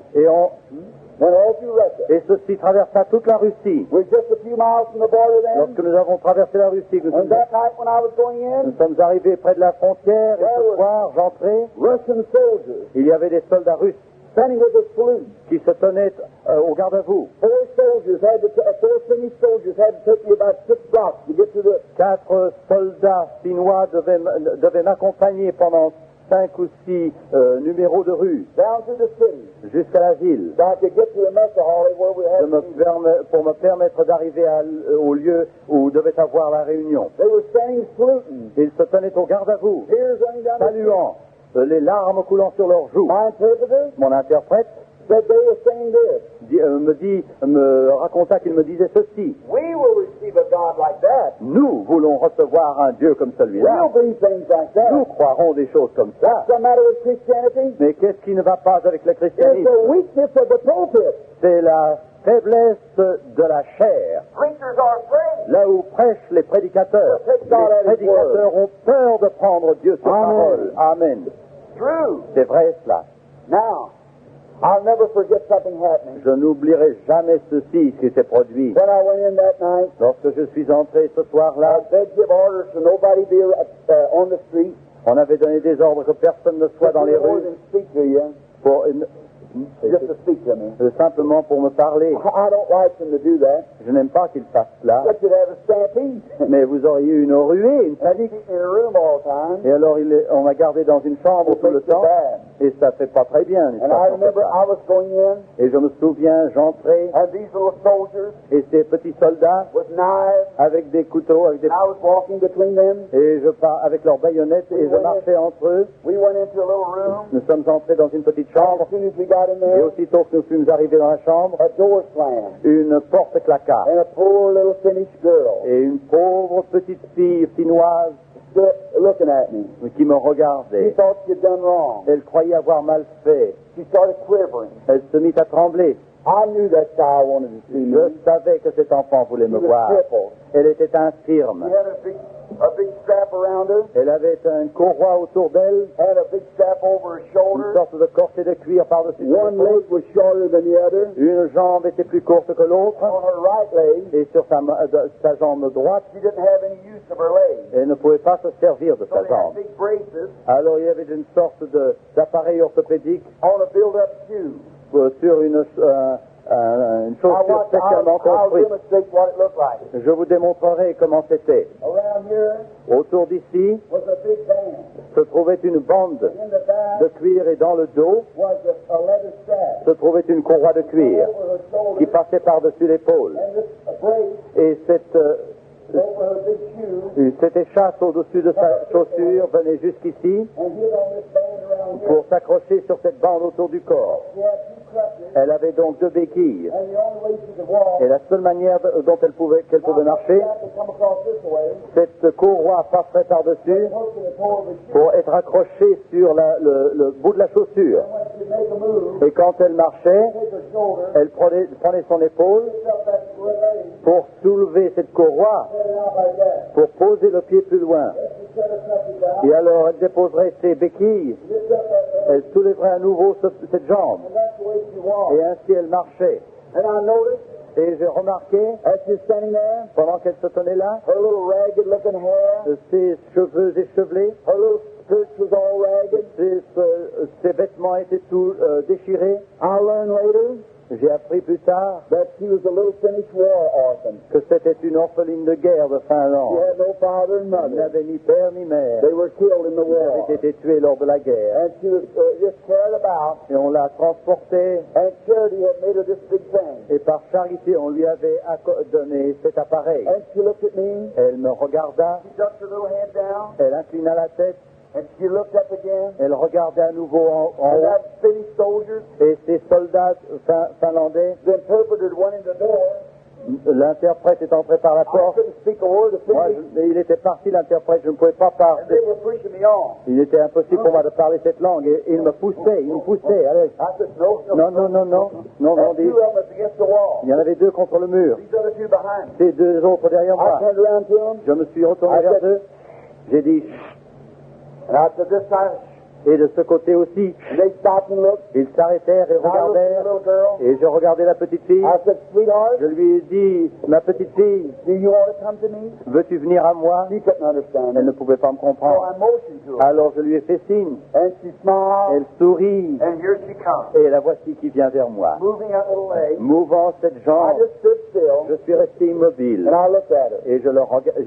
Went all through Russia. Et ceci traversa toute la Russie. We're just a few miles from the border then. Lorsque nous avons traversé la Russie, And that night when I was going nous in, sommes arrivés près de la frontière, et ce soir, j'entrais, Russian soldiers il y avait des soldats russes standing with a salute. qui se tenaient au garde à vous. Four Finnish soldiers had to take me about 6 blocks to get to the 4 soldats finnois devaient m'accompagner pendant 5 ou 6 numéros de rue down through the city. jusqu'à la ville So I could get to the mess hall where we had to meet. pour me permettre d'arriver au lieu où devait avoir la réunion. They were standing saluting, Ils se tenaient au garde à vous, tears running down the street. saluant, les larmes coulant sur leurs joues. My interpreter Mon interprète said they were saying this. me raconta qu'il me disait ceci. We will receive a God like that. Nous voulons recevoir un Dieu comme celui-là. We'll believe things like Nous that. croirons des choses comme ça. What's the matter with Christianity? Mais qu'est-ce qui ne va pas avec le It's christianisme? the weakness of the pulpit. C'est la faiblesse de la chair. Preachers are afraid. Là où prêchent les prédicateurs. Les prédicateurs ont peur de prendre Dieu sur Amen. parole. Amen. True. C'est vrai cela. Now, I'll never forget something happening. Je n'oublierai jamais ceci qui s'est produit. When I went in that night, Lorsque je suis entré ce soir-là, they'd give orders to nobody be on the street. on avait donné des ordres que personne ne soit dans les rues And speak to you, pour just to speak to me. simplement pour me parler. I don't like them to do that. Je n'aime pas qu'ils fassent cela, But you'd have a stampede. mais vous auriez eu une ruée, une panique. Keep me in a room all the time. Et alors on m'a gardé dans une chambre tout le temps, Bad. et ça fait pas très bien. n'est-ce And pas, I quand on fait remember ça. I was going in, Et je me souviens, j'entrais, and these little soldiers et ces petits soldats with knives, avec des couteaux, avec des and I was walking between them. et je pars avec leurs baïonnettes et je marchais entre eux. We went into a little room. Nous sommes entrés dans une petite chambre, As soon as we got in et there, aussitôt que nous fûmes arrivés dans la chambre, a door slammed, une porte claqua, and a poor little Finnish girl et une pauvre petite fille finnoise stood looking at me. qui me She regardait. thought she'd done wrong. Elle croyait avoir mal fait. She started quivering. Elle se mit à trembler. I knew that child wanted to see me. Je savais que cet enfant voulait She me was voir. crippled. Elle était infirme. She had a big strap around her, Elle avait une courroie autour d'elle, had a big strap over her une shoulder. sorte de corset de cuir par-dessus son One épaule. leg was shorter than the other. Une jambe était plus courte que l'autre, On her right leg, et sur sa jambe droite, she didn't have any use of her leg. elle ne pouvait pas se servir de So sa they had jambe. big braces Alors il y avait une sorte d'appareil orthopédique on a build-up shoe. sur une chaussure spécialement I'll construite. demonstrate what it looked like. Je vous démontrerai comment c'était. Around here Autour d'ici was a big band. se trouvait une bande In the back de cuir et dans le dos was a leather strap se trouvait une courroie de cuir over her shoulder, qui passait par-dessus l'épaule. and this brace Et over her big shoe, cette échasse au-dessus de sa chaussure venait jusqu'ici and hit on this band around here. pour s'accrocher sur cette bande autour du corps. She had two crutches, Elle avait donc deux béquilles. and the only way she could walk Et la seule manière dont qu'elle pouvait marcher, had to come across this way, cette courroie passerait par-dessus hooking the toe of her shoe. pour être accrochée sur le bout de la chaussure. And when she'd make a move, Et quand elle marchait, take her shoulder, elle prenait son épaule lift up that leg, pour soulever cette courroie, set it out like that. pour poser le pied plus loin. She set her crutches out, Et alors elle déposerait ses béquilles, lift up that leg, elle soulèverait à nouveau cette jambe. and that's the way she walked. Et ainsi elle marchait. And I noticed, Et j'ai remarqué, as she's standing there, pendant qu'elle se tenait là, her little ragged-looking hair, ses cheveux échevelés, her little skirt was all ragged. ses vêtements étaient tout déchirés. I learned later J'ai appris plus tard that she was a little Finnish war orphan. que c'était une orpheline de guerre de She Finlande. had no father and Elle mother. n'avait ni père ni mère. They were killed in the Elle war. avait été tuée lors de la guerre. And she was just carried about, Et on l'a transportée, and charity had made her this big thing. et par charité, on lui avait donné cet appareil. And she looked at me, Elle me regarda, she ducked her little head down, elle inclina la tête, and she looked up again. elle regardait à nouveau en And haut, that Finnish soldier, et ces soldats finlandais, the interpreter went in the door. l'interprète est entré par la I porte. couldn't speak a word of Moi, Finnish, il était parti, l'interprète, je ne pouvais pas and parler. they were pushing me on. Il était impossible pour moi de parler cette langue, et il me poussait, allez. I said, no, Non, non, non, non, non, non, And dit. two of them was against the wall. Il y en avait deux contre le mur, These other two behind me. ces deux autres derrière I moi. turned around to them, Je me suis retourné vers eux, j'ai dit, and I said, this time, et de ce côté aussi, and they stopped and looked. ils s'arrêtèrent et I looked at the regardèrent, little girl. et je regardais la petite fille. I said, sweetheart, Je lui ai dit, ma petite fille, do you want to come to me? veux-tu venir à moi? She couldn't understand Elle me. ne pouvait pas me So comprendre. I motioned to her, Alors je lui ai fait signe, and she smiled, elle sourit, and here she comes, et la voici qui vient vers moi. moving that little leg. Mouvant cette I jambe, just stood still, je suis resté immobile, and I looked at her. et je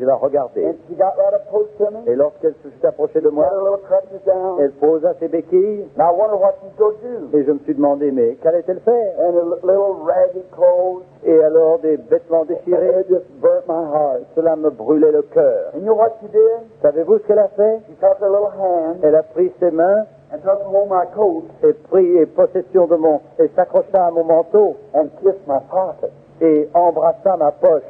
la regardais. And she got right up close to me, Et lorsqu'elle s'est approchée de got moi, her little crutches down, elle posa ses béquilles, and I wonder what she's going to do. et je me suis demandé, mais qu'allait-elle faire? And her little ragged clothes, Et alors des vêtements déchirés, it just burnt my heart. cela me brûlait le cœur. And you know what she did? Savez-vous ce qu'elle a fait? She took her little hand Elle a pris ses mains and took hold of my coat et prit possession de et s'accrocha à mon manteau and kissed my pocket. et embrassa ma poche.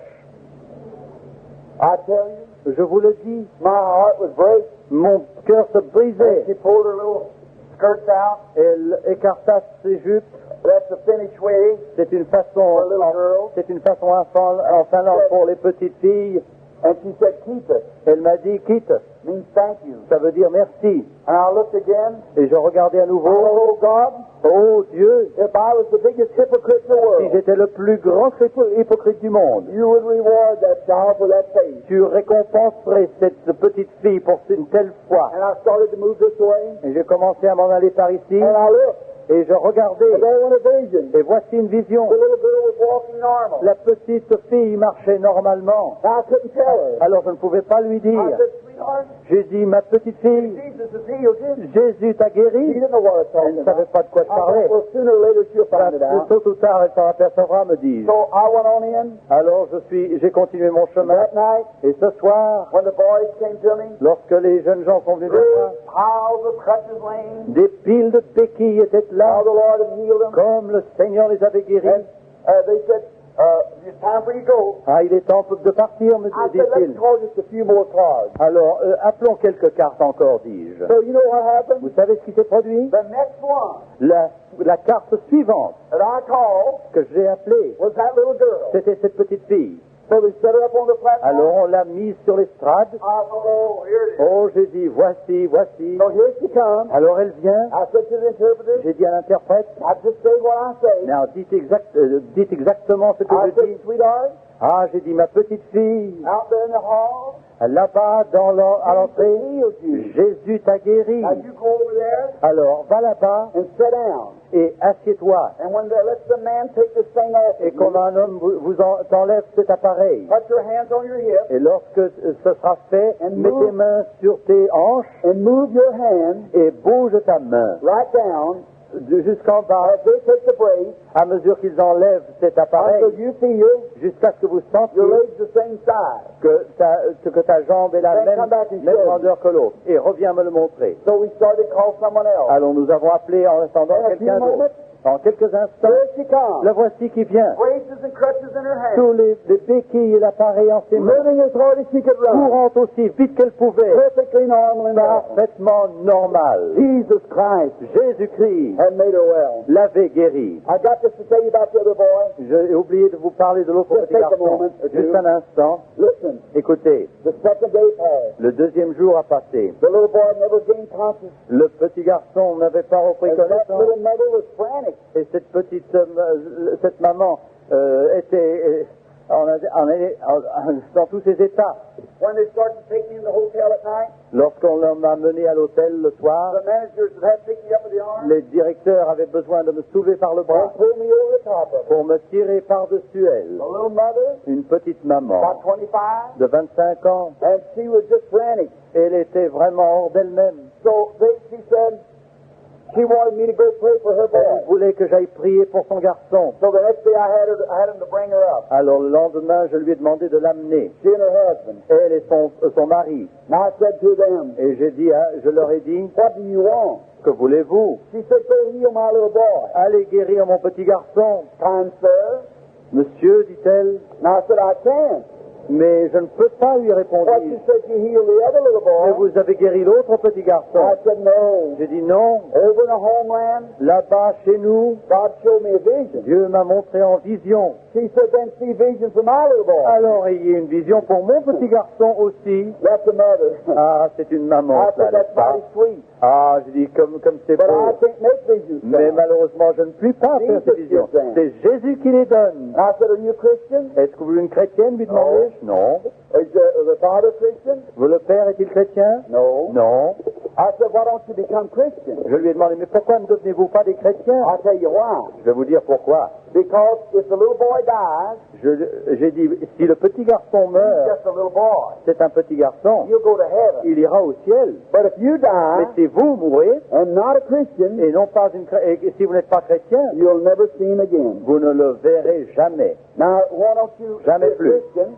I tell you, Je vous le dis, my heart was breaking. mon cœur se And brisait. she pulled her little skirts out. Elle écarta ses jupes. That's the Finnish way. C'est une For façon, little girls. c'est une façon en Finlande pour les petites filles. And she said, keep it. Elle m'a dit quitte. Means thank you. Ça veut dire merci. And I looked again. Et je regardais à I said, nouveau. oh God, Oh Dieu, if I was the biggest hypocrite in the si world, j'étais le plus grand hypocrite du monde, you would reward that child for that faith. tu récompenserais cette petite fille pour une telle foi. And I started to move this way, Et j'ai commencé à m'en aller par ici, and I looked, et je regardais, and there went a vision. et voici une vision. The little girl was walking normal. La petite fille marchait normalement. Now I couldn't tell her. Alors je ne pouvais pas lui I dire. said, sweetheart, J'ai dit, ma petite fille, Jesus has healed you. Jésus t'a She guéri. didn't know what I was Elle talking ne savait about. pas de quoi je I thought, parlais. well, sooner or later she'll find it out. Tôt ou tard, elle s'en apercevra, me dis-je. So I went on in. Alors j'ai continué mon chemin. That night, Et ce soir, when the boys came to me, lorsque les jeunes gens sont venus me voir, great piles of crutches laying, des piles de béquilles étaient how là, the Lord had healed them. comme le Seigneur les avait guéris. And they said, it's time for you to go. Ah, il est temps de partir, me I said, let's dit-il. call just a few more cards. Alors, appelons quelques cartes encore, dis-je. So you know what happened? Vous savez ce qui s'est produit? The next one La carte suivante that I called que j'ai appelée, was that little girl. c'était cette petite fille. So they set her up on the platform. Alors, on l'a mise sur l'estrade. I thought, oh, here it is. Oh, j'ai dit, voici, voici. So here she comes. Alors, elle vient. I said to the interpreter, J'ai dit à l'interprète, I just say what I say. non, dites exactement ce que I je said, dis. sweetheart, Ah, j'ai dit, ma petite fille, out there in the hall, là-bas, à l'entrée, healed you. Jésus t'a guéri. Now you go over there Alors, va là-bas and sit down. et assieds-toi. And when they let the man take this thing off Et of quand you, un homme t'enlève cet appareil, put your hands on your hips et lorsque ce sera fait, And mets move. tes mains sur tes hanches and move your hands et bouge ta main right down jusqu'en bas, as they take the brace à mesure qu'ils enlèvent cet appareil, until you feel jusqu'à ce que vous sentiez your legs the same size. que ta jambe est la Then même come back and même show me. grandeur que l'autre. Et reviens me le montrer. So we started to call someone else. Alors nous avons appelé en attendant And a few quelqu'un moments, d'autre. En quelques instants, there she comes. la voici qui vient. Braces and crutches in her hands. Tous les béquilles et l'appareil en ses mains, Running as hard as she could run. courant aussi vite qu'elle pouvait, Perfectly normal and well. parfaitement normal. Jesus Christ Jésus-Christ had made her well. l'avait guérie. I got just to tell you about the other boy. J'ai oublié de vous parler de l'autre Just petit take a garçon. moment or two. Juste un instant. Listen, Écoutez, the second day passed. le deuxième jour a passé. The little boy never gained consciousness. Le petit garçon n'avait pas repris And that connaissance. little mother was frantic. Et cette maman était dans tous ses états. When they started to take me in the hotel at night, Lorsqu'on m'a mené à l'hôtel le soir, the managers had to pick me up with the arm les directeurs avaient besoin de me soulever par le and bras pull me over the top of it. pour me tirer par-dessus elle. A little mother, Une petite maman about 25, de 25 ans. and she was just frantic. Elle était vraiment hors d'elle-même. So she said she wanted me to go pray for her Elle boy. voulait que j'aille prier pour son garçon. So the next day I had him to bring her up. Alors le lendemain, je lui ai demandé de l'amener. She and her husband. Elle et son mari. Now I said to them, Et je leur ai dit, what do you want? que voulez-vous? She said, go heal my little boy. Allez guérir mon petit garçon. Kind sir. Monsieur, dit-elle, Now I said, I can't. mais je ne peux pas, lui But répondis-je. you said you healed the other little Mais boy. vous avez guéri l'autre petit garçon. I said, no. J'ai dit non. Over in the homeland, Là-bas, chez nous, God showed me a vision. Dieu m'a montré en vision. She said, then see vision for my little boy. Alors, ayez une vision pour mon petit garçon aussi. That's the mother. Ah, c'est une maman, I ça, said, that's n'est-ce pas? mighty sweet. Ah, je dis, comme c'est But I beau. can't make visions. Mais son. malheureusement, je ne puis pas faire ces visions. C'est Jésus qui les donne. I said, are you a Christian? Est-ce que vous êtes une chrétienne, lui demandai-je? Non. Is the father Christian? Vous, le père, est-il chrétien? No. Non. I said, why don't you become Christian? Je lui ai demandé, mais pourquoi ne devenez-vous pas des chrétiens? I'll tell you why. Je vais vous dire pourquoi. Because if the little boy dies, J'ai dit, si le petit garçon he's meurt, just a little boy. c'est un petit garçon, He'll go to heaven. il ira au ciel. But if you Mais die si vous mourrez, and not a Christian, et non pas et si vous n'êtes pas chrétien, you'll never see him again. vous ne le verrez jamais. Now, why don't you Jamais be a plus. Christian?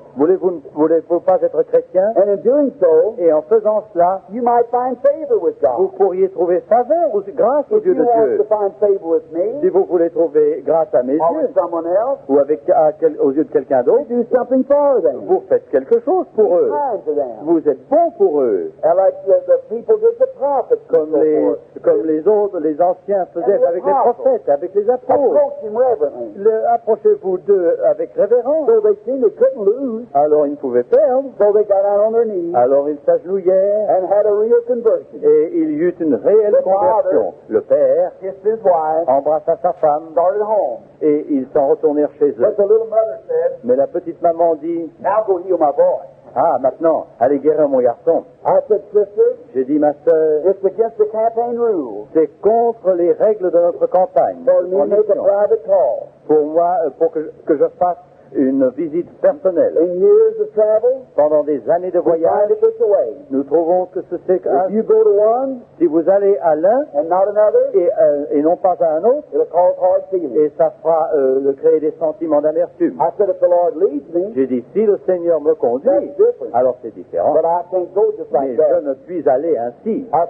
Voulez-vous pas être chrétien? And in doing so, Et en faisant cela, you might find favor with vous God. pourriez trouver faveur ou grâce au If Dieu you de want Dieu. to find favor with Si me vous voulez trouver grâce à mes or yeux, with someone else, ou aux yeux de quelqu'un d'autre, do something for them. vous faites quelque chose pour Be eux. kind to them. Vous êtes bon pour eux. And like the people did the prophets and Comme so les forth. comme les autres, les anciens faisaient avec les prophètes, avec les apôtres. Approach him reverently. Approchez-vous d'eux avec révérence. So they seen they couldn't lose. Alors ils ne pouvaient perdre. So they got down on their knees Alors ils s'agenouillèrent and had a real conversion. et il y eut une réelle conversion. Le père Kissed his wife, embrassa sa femme started home. et ils s'en retournèrent chez eux. But the little mother said, Mais la petite maman dit, now go heal my boy. ah, maintenant, allez guérir mon garçon. I said, sister, J'ai dit, ma sœur, it's against the campaign rules c'est contre les règles de notre campagne. for me to make a private call. Pour moi, pour que je fasse une visite personnelle. In years of travel, Pendant des années de we find voyage, it this way. nous trouvons que c'est If you go to one si vous allez à l'un and not another, et non pas à un autre, it'll cause hard feelings. et ça fera créer des sentiments d'amertume. I said, if the Lord leads me, J'ai dit, si le Seigneur me conduit, that's different. alors c'est différent. But I can't go just Mais like je that. ne puis aller ainsi. I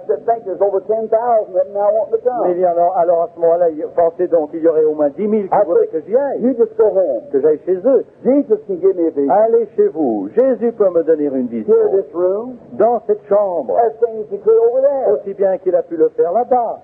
said, think there's over 10,000 that now want to Mais come. alors à ce moment-là, pensez donc qu'il y aurait au moins 10 000 qui voudraient que j'y aille, You just go home. que j'aille chez eux. Jesus can give me a vision. Allez chez vous. Jésus peut me donner une vision. Here, this room, Dans cette chambre, as things he could over there. aussi bien qu'il a pu le faire là-bas.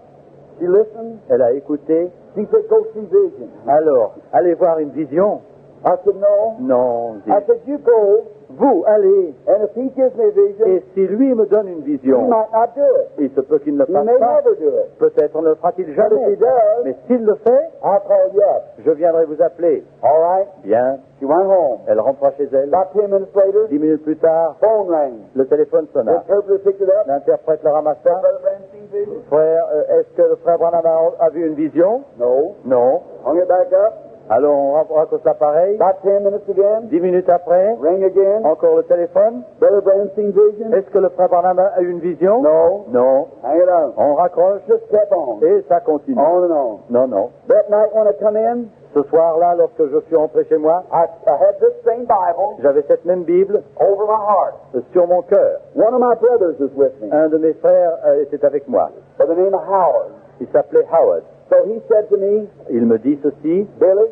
She listened. Elle a écouté. She said, go see vision. Alors, allez voir une vision. I said, no. Non, I said, you go, vous, allez. and if he gives me a vision, Et si lui me donne une he vision, might not do it. il se peut qu'il ne le He fasse may pas. never do it. Peut-être ne le fera-t-il But if jamais. he does, Mais s'il le fait, I'll call you up. je viendrai vous appeler. All right? Bien. She went home. Elle rentra chez elle. About 10 minutes later, 10 minutes plus tard, phone rang. le téléphone The sonna. interpreter picked it up. L'interprète le ramassa. Brother Branham seen vision? Frère, est-ce que le frère Branham a vu une vision? No. Non. Hung it back up. Alors on raccroche l'appareil. About 10 minutes again. 10 minutes après, Ring again. encore le téléphone. Brother Branham seen vision? Est-ce que le frère Branham a eu une vision? No. Non. Hang it on. On raccroche Just kept on. et ça continue. On and on. Non, non. That night when I come in, Ce soir-là, lorsque je suis rentré chez moi, I had this same Bible j'avais cette même Bible over my heart. sur mon cœur. One of my brothers is with me Un de mes frères était avec moi. by the name of Howard. Il s'appelait Howard. So he said to me, Il me dit ceci, Billy,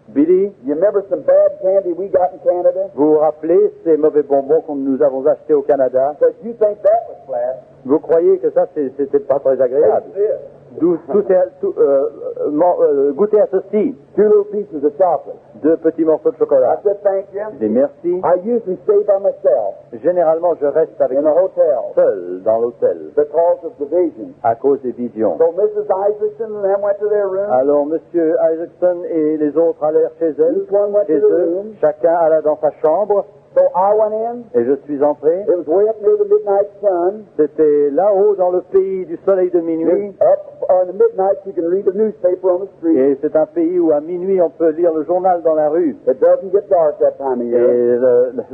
Billy, you remember some bad candy we got in Canada? vous vous rappelez ces mauvais bonbons que nous avons achetés au Canada? Said, you think that was flat? Vous croyez que ça, c'était pas très agréable? Taste this. Goûtez à ceci, 2 little pieces of chocolate. 2 petits morceaux de I chocolat. said, thank you. Je dis merci. I usually stay by myself Généralement, je reste avec in a hotel seul dans l'hôtel because of the vision. à cause des visions. So Mrs. Isaacson and them went to their room. Alors, Monsieur Isaacson et les autres allèrent chez elle, Each one went chez to their eux. room. Chacun alla dans sa chambre So I went in. et je suis entré. It was way up near the midnight sun. C'était là-haut dans le pays du soleil de minuit. Up in the midnight, you can read the newspaper on the street. Et c'est un pays où à minuit on peut lire le journal dans la rue. It doesn't get dark that time of Et year.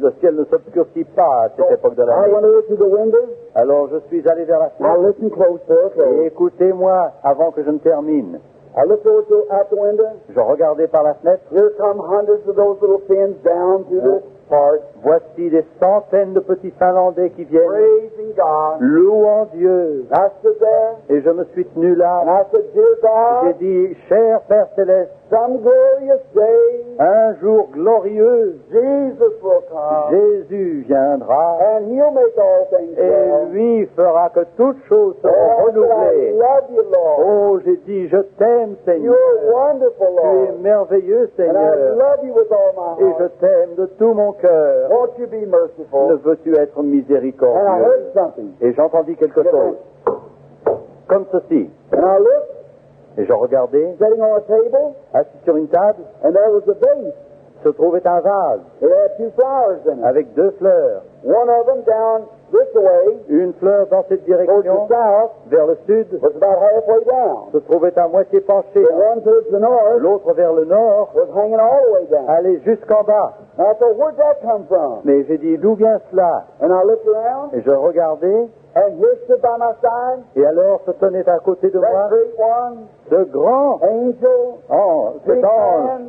le ciel ne s'obscurcit pas à cette époque de I l'année. went over to the window. Alors je suis allé vers la I fenêtre. listened close for a Et close. écoutez-moi avant que je ne termine. I looked over out the window. Je regardais par la fenêtre. Here come hundreds of those little pins down through this part, Voici des centaines de petits Finlandais qui viennent, praising God. louant Dieu. I stood there Et je me suis tenu and là. I said, Dear J'ai God, dit, cher Père Céleste, some glorious day, un jour glorieux, Jesus will come, Jésus viendra and He'll make all things et well. lui fera que toutes choses seront Oh, I said, I renouvelées. love you, Lord. Oh, j'ai dit, je t'aime, Seigneur. You're wonderful, Tu es Lord. merveilleux, And I Seigneur. love you with all my Et je heart. t'aime de tout mon cœur. Won't you be Ne merciful? veux-tu être And I miséricordieux? heard something. Et j'entendis quelque chose. Comme ceci. And I looked, Et je regardais, sitting on a table, assis sur une table, and there was a vase. se trouvait un vase It had 2 flowers in it. avec 2 fleurs. One of them down this way, Une fleur dans cette towards direction, the south, vers le sud, was about halfway down. se trouvait à moitié penchée. The one towards the north L'autre vers le nord, was hanging all the way down. allait jusqu'en bas. And I thought, where'd that come from? Mais j'ai dit, d'où vient cela? And I looked around, Et je regardais, and here stood by my side et alors se tenait à côté de that moi great one, ce grand angel, cet ange,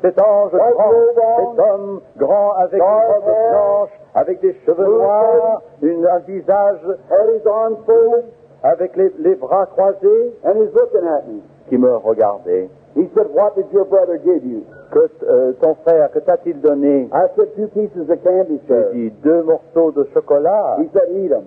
cet ange grand, cet homme grand avec une robe blanche, avec des cheveux noirs, un visage had his arms folded, avec les bras croisés, and he's looking at me. qui me regardait. He said, what did your brother give you? Que ton frère, que t'a-t-il donné? I said, 2 pieces of candy, J'ai sir. dit 2 morceaux de chocolat. He said, eat them.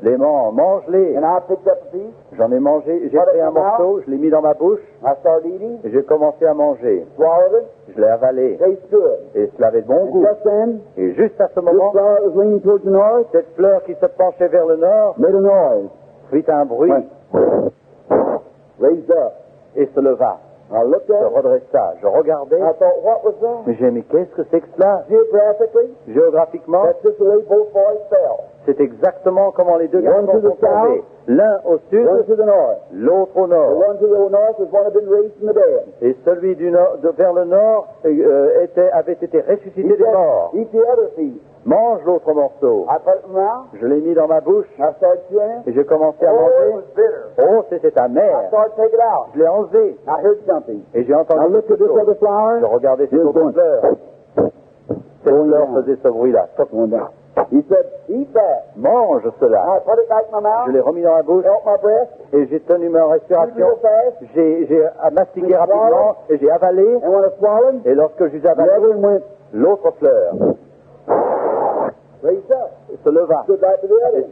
Les mange-les. And I picked up a piece. J'en ai mangé, j'ai pris un morceau, je l'ai mis dans ma bouche, I started eating. et j'ai commencé à manger. Swallowed it. Je l'ai avalé, Tastes good. et cela avait de bon And goût. just then, Et juste à ce this moment, flower that was leaning towards the north cette fleur qui se penchait vers le nord made a noise. fit un bruit Went. Raised up. et se leva, I looked se at it. redressa. Je regardais, I thought, what was that? mais j'ai dit, mais qu'est-ce que c'est que cela? Geographically, Géographiquement, that's just the way both boys fell. c'est exactement comment les deux One garçons to the sont tombés. L'un au One sud, to the north. l'autre au The nord. one to the north was one that had been raised from the dead. Et celui du nord, vers le nord avait été ressuscité des morts. Eat the other piece. Mange l'autre morceau. I put it in my mouth. Je l'ai mis dans ma bouche I started chewing it. et j'ai commencé à Oh, it manger. was bitter. Oh, c'était I amer. started to take it out. Je l'ai enlevé I heard something. et j'ai I entendu looked at quelque this other chose. flower. Je regardais cette It was autre going. fleur. Cette Going fleur down. faisait ce bruit-là. Going down. He said, eat that. Mange I cela. put it back in my Je l'ai mouth. remis dans la bouche Held my breath. et j'ai tenu ma Chewed respiration. real fast. J'ai mastiqué rapidement et j'ai avalé. And when I swallowed, Et lorsque j'ai the avalé, other one went, l'autre fleur raised up. se leva. Stood right to the Et other.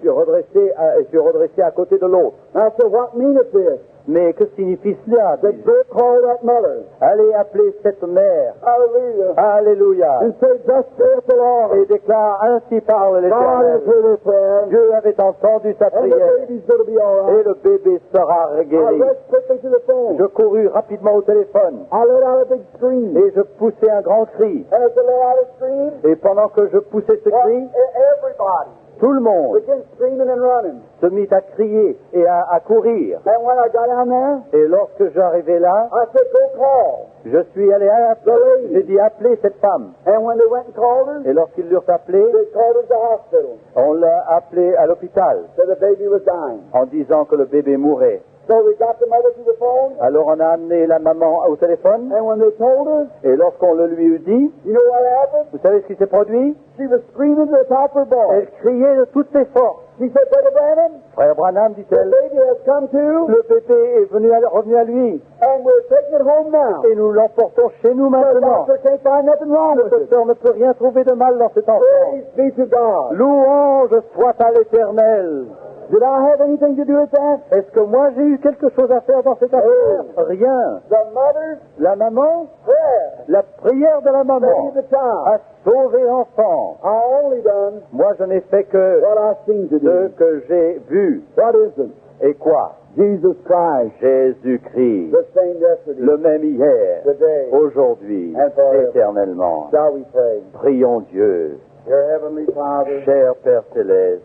suis redressé à côté de l'autre. I said, what meaneth this? Mais que signifie cela? That go call that mother. Allez appeler cette mère. Hallelujah. Alléluia. And say, thus saith the Lord. Et déclare, ainsi parle God has l'Éternel. heard her prayer. Dieu avait entendu sa And the prière. baby's going to be all Et right. le bébé sera I guéri. rushed quickly to the phone. Je courus rapidement au téléphone. I let out a big scream. Et je poussai un grand cri. As I let out a scream, Et pendant que je poussais ce cri, everybody tout le monde began screaming and running. se mit à crier et à courir. And when I got down there, Et lorsque j'arrivai là, I said, go call. je suis allé appeler. J'ai dit appelez cette femme. And when they went and called her, Et lorsqu'ils l'eurent appelée, they called her to the hospital. on l'a appelée à l'hôpital Said the baby was dying. en disant que le bébé mourait. So we got the mother to the phone. Alors on a amené la maman au téléphone And when they told her, et lorsqu'on le lui eut dit, you know what happened? vous savez ce qui s'est produit? She was screaming to the top of her Elle voice. criait de toutes ses forces. She said, Brother Branham, Frère Branham, the dit-elle, baby has come to, le bébé est revenu à lui and we're taking it home now. et nous l'emportons chez nous The maintenant. doctor can't find nothing wrong Le with it. docteur ne peut rien trouver de mal dans cet enfant. Praise be to God. Louange soit à l'Éternel. Did I have anything to do with that? Est-ce que moi j'ai eu quelque chose à faire dans cette affaire? Rien. The mother's La maman, prayer la prière de la maman saved the child. a sauvé l'enfant. I only done Moi je n'ai fait que what I seem to ce do. que j'ai vu. What is it? Et quoi? Jesus Christ, Jésus-Christ, the same yesterday, le même hier, today, aujourd'hui, and forever. éternellement. Shall we pray? Prions Dieu. Dear Heavenly Father, Cher Père Céleste,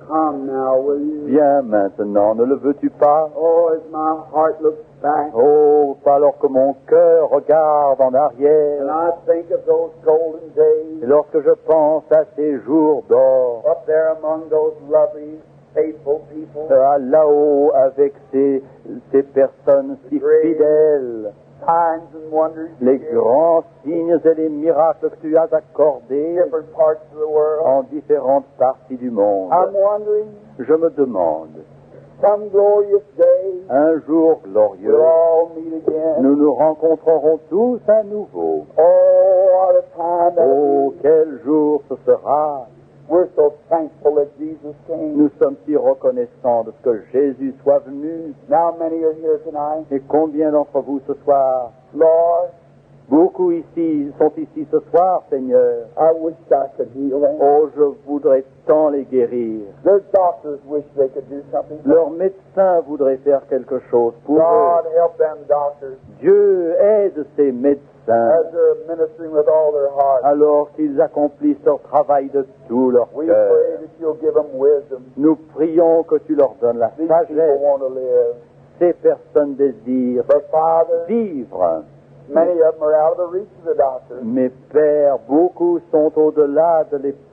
come now, will you? viens maintenant, ne le veux-tu pas? Oh, as my heart looks back, Oh, alors que mon cœur regarde en and arrière, I think of those golden days et lorsque je pense à ces jours d'or, up there among those lovely, faithful people, là-haut avec ces personnes si fidèles, signs and wonders, les in grands signes et les miracles que tu as accordés different parts of the world. en différentes parties du monde. I'm wondering, Je me demande, some glorious day, un jour glorieux, we'll all meet again. nous nous rencontrerons tous à nouveau. Oh, what a time that Oh, quel jour ce sera! We're so thankful that Jesus came. Nous sommes si reconnaissants de ce que Jésus soit venu. Now many are here tonight. Et combien d'entre vous ce soir? Lord, Beaucoup ici sont ici ce soir, Seigneur. I wish I could heal them. Oh, je voudrais tant les guérir. Their doctors wish they could do something. Leurs médecins voudraient faire quelque chose pour God, eux. help them doctors Dieu aide ces médecins as they're ministering with all their heart. alors qu'ils accomplissent leur travail de tout leur We cœur. pray that you'll give them wisdom. Nous prions que tu leur donnes la These people sagesse. want to live. Ces personnes désirent But Father, vivre. many of them are out of the reach of the doctor. Mais Père, beaucoup sont au-delà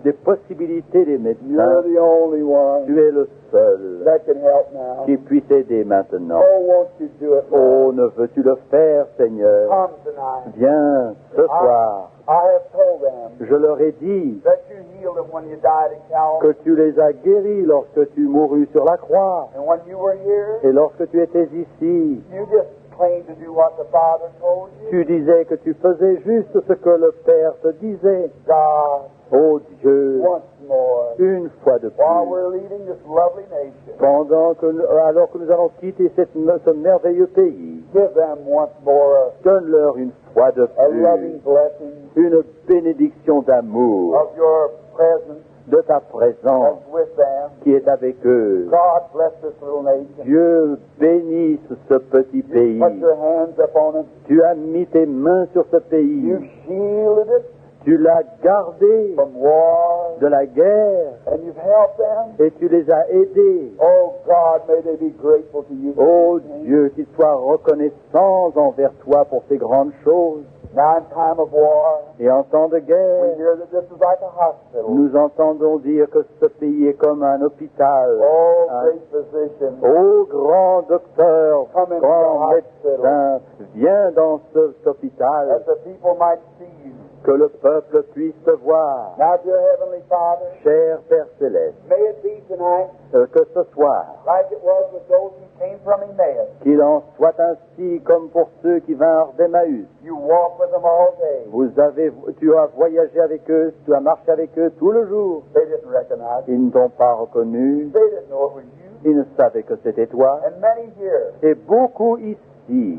des possibilités des You're médecins. the only one Tu es le seul that can help now. qui puisse aider maintenant. Oh, won't you do it, Lord? Oh, ne veux-tu le faire, Seigneur? Come tonight. Viens ce soir. I have told them Je leur ai dit that you healed them when you died at Calvary. que tu les as guéris lorsque tu mourus sur la croix. And when you were here, Et lorsque tu étais ici, you just claimed to do what the Father told you. tu disais que tu faisais juste ce que le Père te disait. God Oh Dieu, wants more, une fois de while plus, we're leaving this lovely nation, alors que nous allons quitter ce merveilleux pays, give them once more donne-leur une fois de a plus loving blessing une bénédiction d'amour, of your presence de ta présence that's with them. qui est avec eux. God bless this little nation. Dieu bénisse ce petit pays. Put your hands upon it. Tu as mis tes mains sur ce You pays. shielded it Tu l'as gardé from war, de la guerre and you've helped them. et tu les as aidés. Oh God, may they be grateful to you. Ô Dieu, qu'ils soient reconnaissants envers toi pour ces grandes choses. Now in time of war, Et en temps de we guerre, hear that this is like a hospital. nous entendons dire que ce pays est comme un hôpital. Oh, Un- great physician, Ô grand docteur, Come into grand the hospital. médecin, viens dans cet hôpital, that the people might see you. que le peuple puisse te voir. Now, dear Heavenly Father, Cher Père Céleste, may it be tonight que ce soir, like it was with those who came from Emmaus. qu'il en soit ainsi comme pour ceux qui vinrent d'Emmaüs. You walk with them all day. Tu as voyagé avec eux, tu as marché avec eux tout le jour. They didn't recognize you. Ils ne t'ont pas reconnu, They didn't know it was you. ils ne savaient que c'était toi. And many here Et beaucoup ici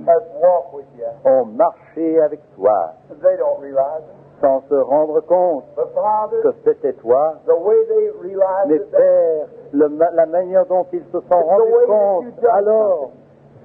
have walked with you. ont marché avec toi They don't realize it. sans se rendre compte But Father, que c'était toi. the way they realize Mais it, Père, la manière dont ils se sont rendus compte, alors,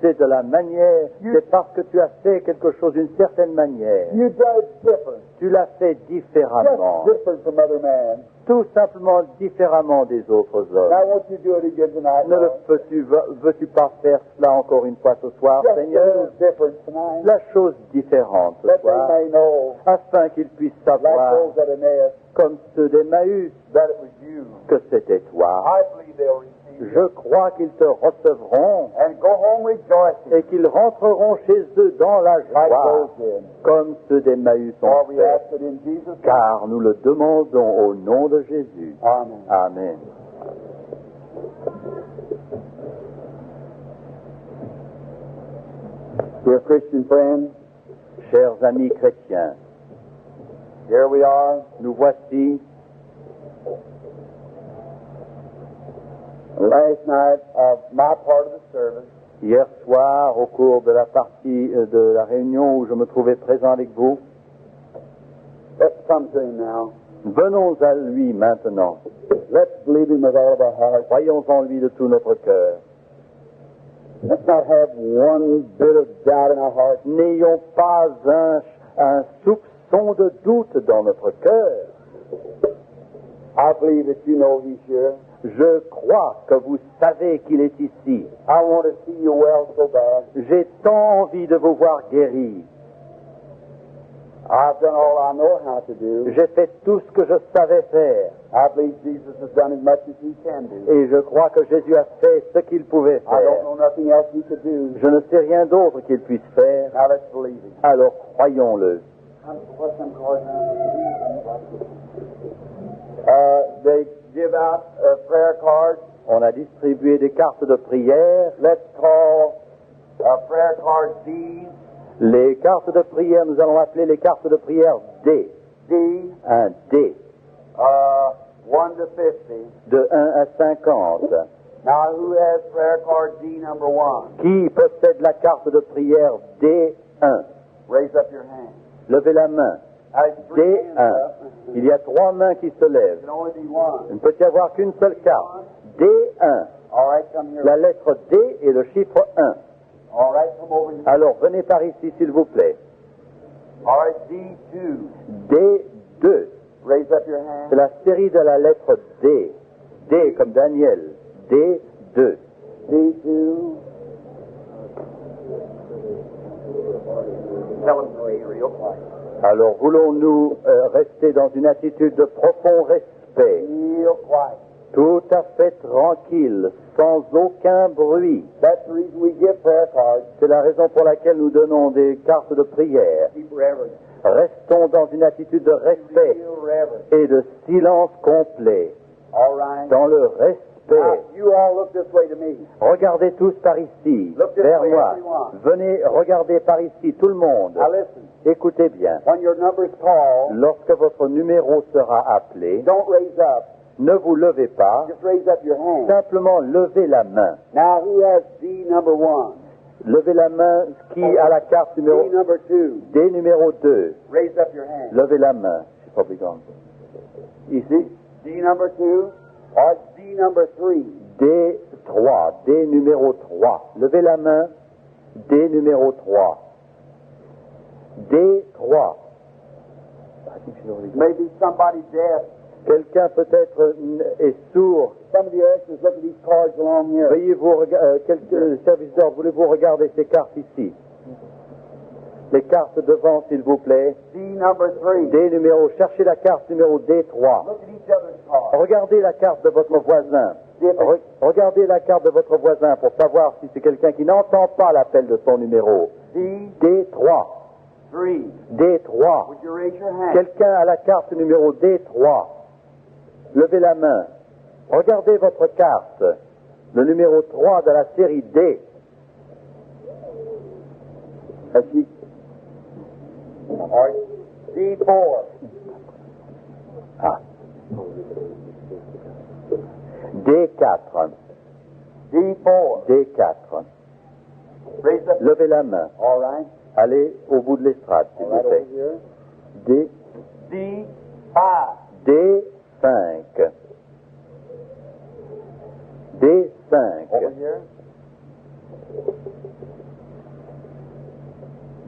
c'est de la manière, c'est parce que tu as fait quelque chose d'une certaine manière. you done it different. Tu l'as fait différemment, Just different from other men. tout simplement différemment des autres hommes. Now, won't you do it again tonight, Ne le Lord? veux-tu pas faire cela encore une fois ce soir, Just a Seigneur? little different tonight. La chose différente ce That they soir, may know, afin qu'ils puissent like savoir, those at Emmaus, comme ceux d'Emmaüs, that it was you. que c'était toi. I believe they'll receive Je crois qu'ils te recevront and go home rejoicing et qu'ils rentreront chez eux dans la like joie, those did. comme ceux d'Emmaüs For ont we fait. ask it in Jesus' name. Car nous le demandons au nom de Jésus. Amen. Amen. Dear Christian friends, Chers amis chrétiens, here we are. nous voici Last night of my part of the service, hier soir au cours de la partie de la réunion où je me trouvais présent avec vous. let's come to him now. Venons à lui maintenant. Let's believe him with all of our hearts. Croyons en lui de tout notre cœur. Let's not have one bit of doubt in our hearts. N'ayons pas un soupçon de doute dans notre cœur. I believe that you know he's here. Je crois que vous savez qu'il est ici. I want to see you well so bad. J'ai tant envie de vous voir guéri. I've done all I know how to do. J'ai fait tout ce que je savais faire. I believe Jesus has done as much as he can do. Et je crois que Jésus a fait ce qu'il pouvait I don't faire. know nothing else he could do. Je ne sais rien d'autre qu'il puisse faire. Now let's believe him. Alors croyons-le. What's them cards now? They give out prayer cards. On a distribué des cartes de prière. Let's call prayer cards D. Les cartes de prière, nous allons appeler les cartes de prière D. D. Un D. 1 to 50. De 1 à 50. Now, who has prayer card D number 1? Qui possède la carte de prière D1? Raise up your hand. Levez la main. D1. Il y a 3 mains qui se It lèvent. can only be one. Il ne peut y avoir qu'une seule carte. D1. All right, come here. La lettre D et le chiffre 1. All right, come over here. Alors venez par ici s'il vous plaît. All right, D2. D2. Raise up your hand. C'est la série de la lettre D. D comme Daniel. D2. D2. Tell them to be real quiet. Alors voulons-nous rester dans une attitude de profond respect, Real quiet. tout à fait tranquille, sans aucun bruit. That's the reason we give prayer cards. C'est la raison pour laquelle nous donnons des cartes de prière. Keep reverence. Restons dans une attitude de respect Real reverence. et de silence complet, All right. dans le respect. Now, you all look this way to me. Regardez tous par ici, Look this vers way, moi. everyone. Venez, regardez par ici, tout le monde. Now listen. Écoutez bien. When your number's called, Lorsque votre numéro sera appelé, don't raise up. Ne vous levez pas, Just raise up your hand. simplement levez la main. Now, who has D number 1? Levez la main qui a la carte numéro D number 2. D numéro 2. Raise up your hand. Levez la main. Je suis pas obligant. Ici, D number 2 or D number 3? D3. D numéro 3. Levez la main. D numéro 3. D3. Maybe somebody deaf. Quelqu'un peut-être est sourd. Some of the ushers look at these cards along here. Veuillez-vous quelques services d'ordre, voulez-vous regarder ces cartes ici? Les cartes devant, s'il vous plaît. D number 3. D numéro, cherchez la carte numéro D3. Look at each other's cards. Regardez la carte de votre voisin. Regardez la carte de votre voisin pour savoir si c'est quelqu'un qui n'entend pas l'appel de son numéro. D D3. 3. D3. Would you raise your hand? Quelqu'un a la carte numéro D3. Levez la main. Regardez votre carte. Le numéro 3 de la série D. Or D4. Ah. D4. D4. D4. Raise up. Levez la main. All right. Allez au bout de l'estrade, s'il All vous right, plaît. over here. D, D5. D5. D5. Over here.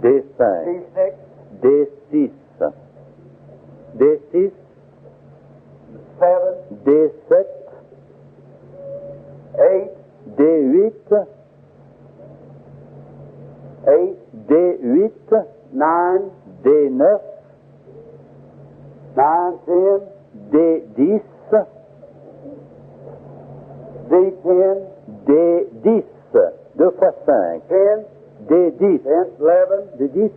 D5. D6. D6. D6. 7. D7. 8. D8. 8. D8. 9. D9. 9. 10. D10. D10. D10. 2 fois 5. 10. D10. 10. 11. D10.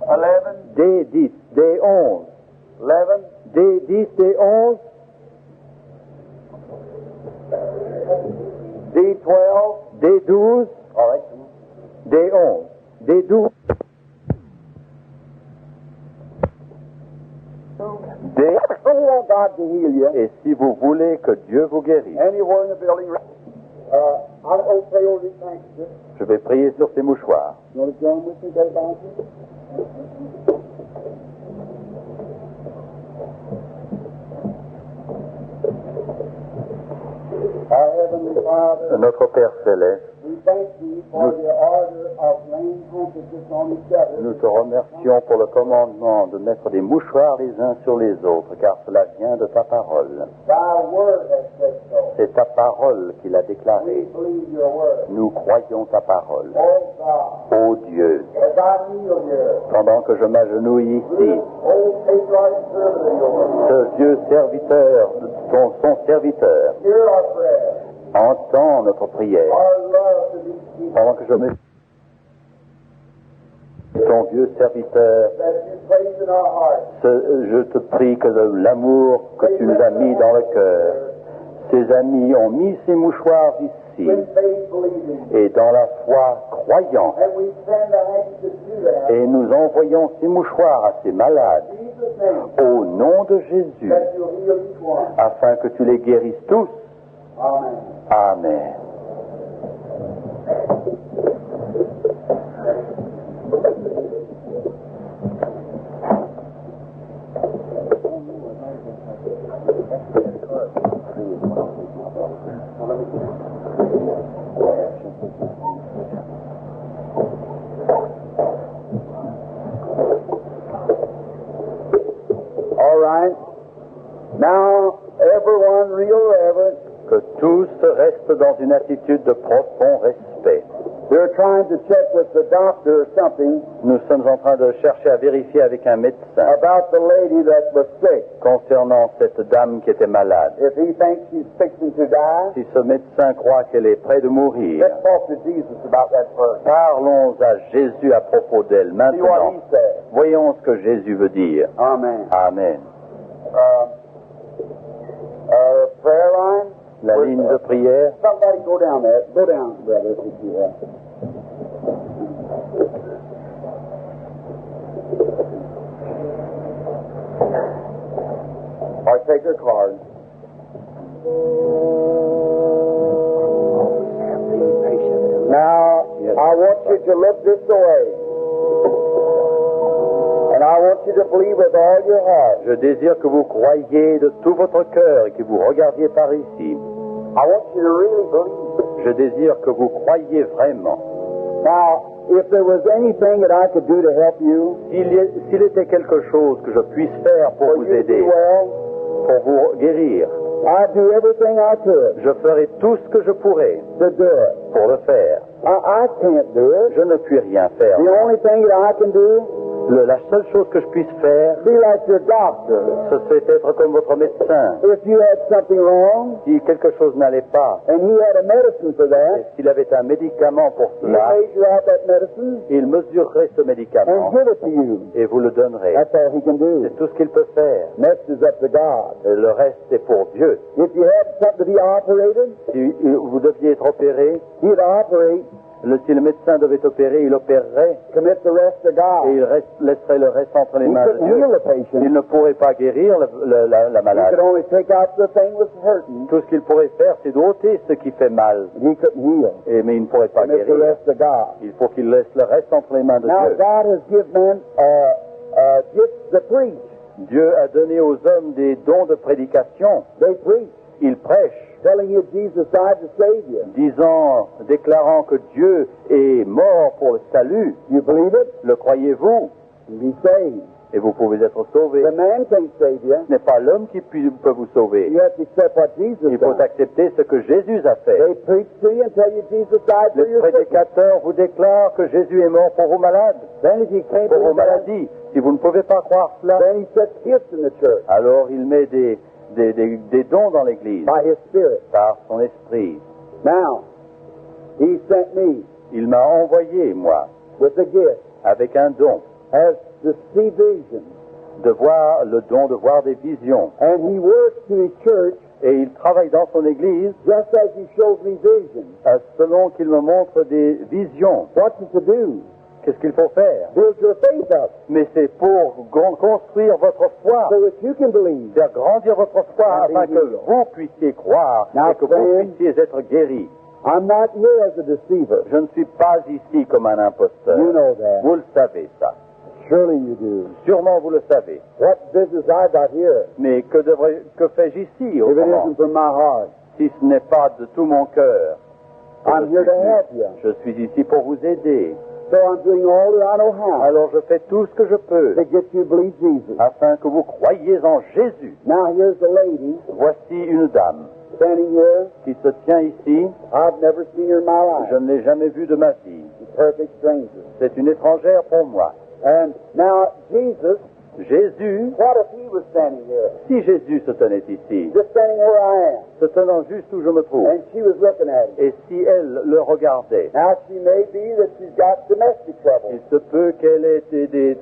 11. D10. D11. 11. D10. D11. D12. D12. All right. D11. D12. D. If you want God to heal you, Et si vous voulez que Dieu vous guérisse, anywhere in the building, I'm going to pray over these handkerchiefs. je vais prier sur ces mouchoirs. You want to join with me, Brother Bounty? Our Heavenly Father, Notre Père Céleste, we thank Thee for the order of laying handkerchiefs on each other. nous te remercions pour le commandement de mettre des mouchoirs les uns sur les autres, car cela vient de ta parole. Thy word has said so. C'est ta parole qui l'a We déclaré. believe your word. Nous croyons ta parole. Oh God, Ô Dieu, as I kneel here, pendant que je m'agenouille ici, oh patriarch servant of yours, ce vieux serviteur, son serviteur, hear our prayer, entend notre prière. our love to these people Pendant que je me... Ton vieux serviteur, that you place in our hearts. je te prie que de l'amour que tu nous as mis dans le cœur, ces amis ont mis ces mouchoirs ici, In faith believing. et dans la foi croyant, And we send the handkerchiefs to them. et nous envoyons ces mouchoirs à ces malades, In Jesus' name, au nom de Jésus, that you'll heal each one. afin que tu les guérisses tous. Amen. Amen. All right. Now, everyone, real reverent. Que tous restent dans une attitude de profond respect. They're trying to check with the doctor or something Nous sommes en train de chercher à vérifier avec un médecin about the lady that was sick. concernant cette dame qui était malade. If he thinks she's fixing to die, Si ce médecin croit qu'elle est près de mourir, let's talk to Jesus about that person. parlons à Jésus à propos d'elle See what maintenant. he says. Voyons ce que Jésus veut dire. Amen. Amen. Prayer line. La ligne de prière. Somebody go down there. Go down, brother, if you do that. or take their card. Now, I want you to look this way. And I want you to believe with all your heart. Je désire que vous croyiez de tout votre cœur et que vous regardiez par ici. I want you to really believe. Je désire que vous croyiez vraiment. Now, if there was anything that I could do to help you, S'il était quelque chose que je puisse faire pour for vous you to aider, do well, pour vous guérir, I'd do everything I could je ferai tout ce que je pourrai to do it. pour le faire. I can't do it. Je ne puis rien faire. The only thing that I can do, La seule chose que je puisse faire, be like your doctor. ce serait être comme votre médecin. If you had something wrong, Si quelque chose n'allait pas, and he had a medicine for et that, s'il avait un médicament pour he cela, measure out that medicine il mesurerait ce médicament and give it to you. et vous le donnerez. That's all he can do. C'est tout ce qu'il peut faire. Next is up to God. Et le reste, c'est pour Dieu. If you had something to be operated, Si vous deviez être opéré, he'd operate, si le médecin devait opérer, il opérerait commit the rest to et God. il laisserait le reste entre les He mains de couldn't Dieu. heal the patient. Il ne pourrait pas guérir la He malade. could only take out the thing that's hurting. Tout ce qu'il pourrait faire, c'est d'ôter ce qui fait mal. He couldn't heal. Mais il ne pourrait pas Commit the guérir. rest to God. Il faut qu'il laisse le reste entre les mains de Now, Dieu. God has given men gifts to preach. Dieu a donné aux hommes des dons de prédication. They preach, Ils prêchent, telling you Jesus died to save you. déclarant que Dieu est mort pour le salut. You believe it? Le croyez-vous? Be saved. Et vous pouvez être sauvés. The man can't save you. Ce n'est pas l'homme qui peut vous sauver. You have to accept what Jesus Il faut done. accepter ce que Jésus a fait. They preach to you and tell you Jesus died for Le your sickness. prédicateur vous déclare que Jésus est mort pour vos malades, Then if you can't pour vos believe that, maladies. Si vous ne pouvez pas croire cela, then he sets gifts in the church alors il met des dons dans l'Église by his Spirit. par son esprit. Now, he sent me Il m'a envoyé, moi, with a gift avec un don, as to see visions. de voir le don de voir des visions. And he works to his church Et il travaille dans son Église just as he shows me visions. selon qu'il me montre des visions. What's it to do? Qu'est-ce qu'il faut faire? Build your faith up Mais c'est pour construire votre foi, so that you can believe. faire grandir votre foi afin que vous puissiez croire et que vous puissiez être guéris. I'm not here as a deceiver. Je ne suis pas ici comme un imposteur. You know that. Vous le savez, ça. Surely you do. Sûrement vous le savez. What business I got here Mais que fais-je ici, if it autrement, isn't from my heart? si ce n'est pas de tout mon cœur? I'm here to help you. Je suis ici pour vous aider. So I'm doing all that I know how Alors je fais tout ce que je peux to get you to believe Jesus. afin que vous croyiez en Jésus. Now here's the lady Voici une dame standing here. qui se tient ici. I've never seen her in my life. Je ne l'ai jamais vue de ma vie. She's a perfect stranger. C'est une étrangère pour moi. And now Jesus, Jésus, what if he was standing here? si Jésus se tenait ici, Just standing where I am. se tenant juste où je me trouve, And she was looking at him. et si elle le regardait, Now she may be that she's got domestic trouble. il se peut qu'elle ait des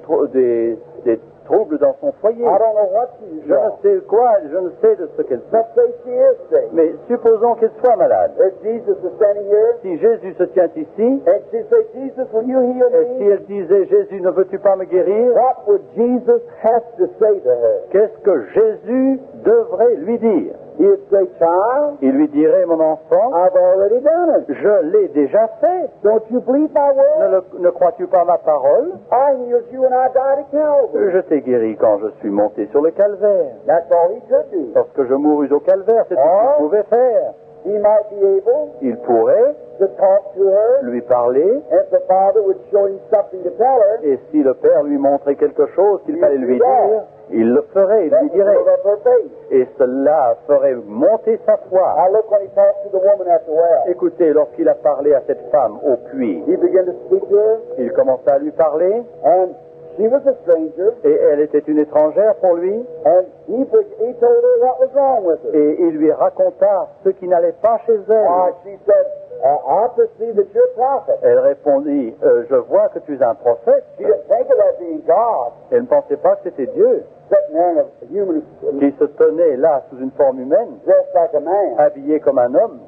troubles dans son foyer. I don't know what she's Je ne got. sais quoi, je ne sais de ce qu'elle fait. Let's say she is sick. Mais supposons qu'elle soit malade. If Jesus is standing here, Si Jésus se tient ici, and she say, Jesus, will you heal et si me? elle disait, Jésus, ne veux-tu pas me guérir? What would Jesus have to say to her? Qu'est-ce que Jésus devrait lui dire? He'd say, child, Il lui dirait, mon enfant, I've already done it. je l'ai déjà fait. Don't you believe my word? Ne crois-tu pas ma parole? I healed you when I died at Calvary. Je t'ai guéri quand je suis monté sur le calvaire. That's all he could do. Lorsque je mourus au calvaire, c'est tout ce qu'il pouvait faire. He might be able Il pourrait to talk to her, lui parler, and the Father would show him something to tell her. et si le Père lui montrait quelque chose qu'il fallait lui dire, il le ferait, il That lui would dirait. build up her faith. Et cela ferait monter sa foi. Now look when he talked to the woman at the well. Écoutez, lorsqu'il a parlé à cette femme au puits, He began to speak to her, il commença à lui parler, and she was a stranger, et elle était une étrangère pour lui, and he told her what was wrong with her. et il lui raconta ce qui n'allait pas chez elle. She said, I perceive that you're a prophet. Elle répondit, je vois que tu es un prophète. She didn't think of that being God, Elle ne pensait pas que c'était Dieu sitting there in a human qui se tenait là sous une forme humaine, dressed like a man. habillé comme un homme.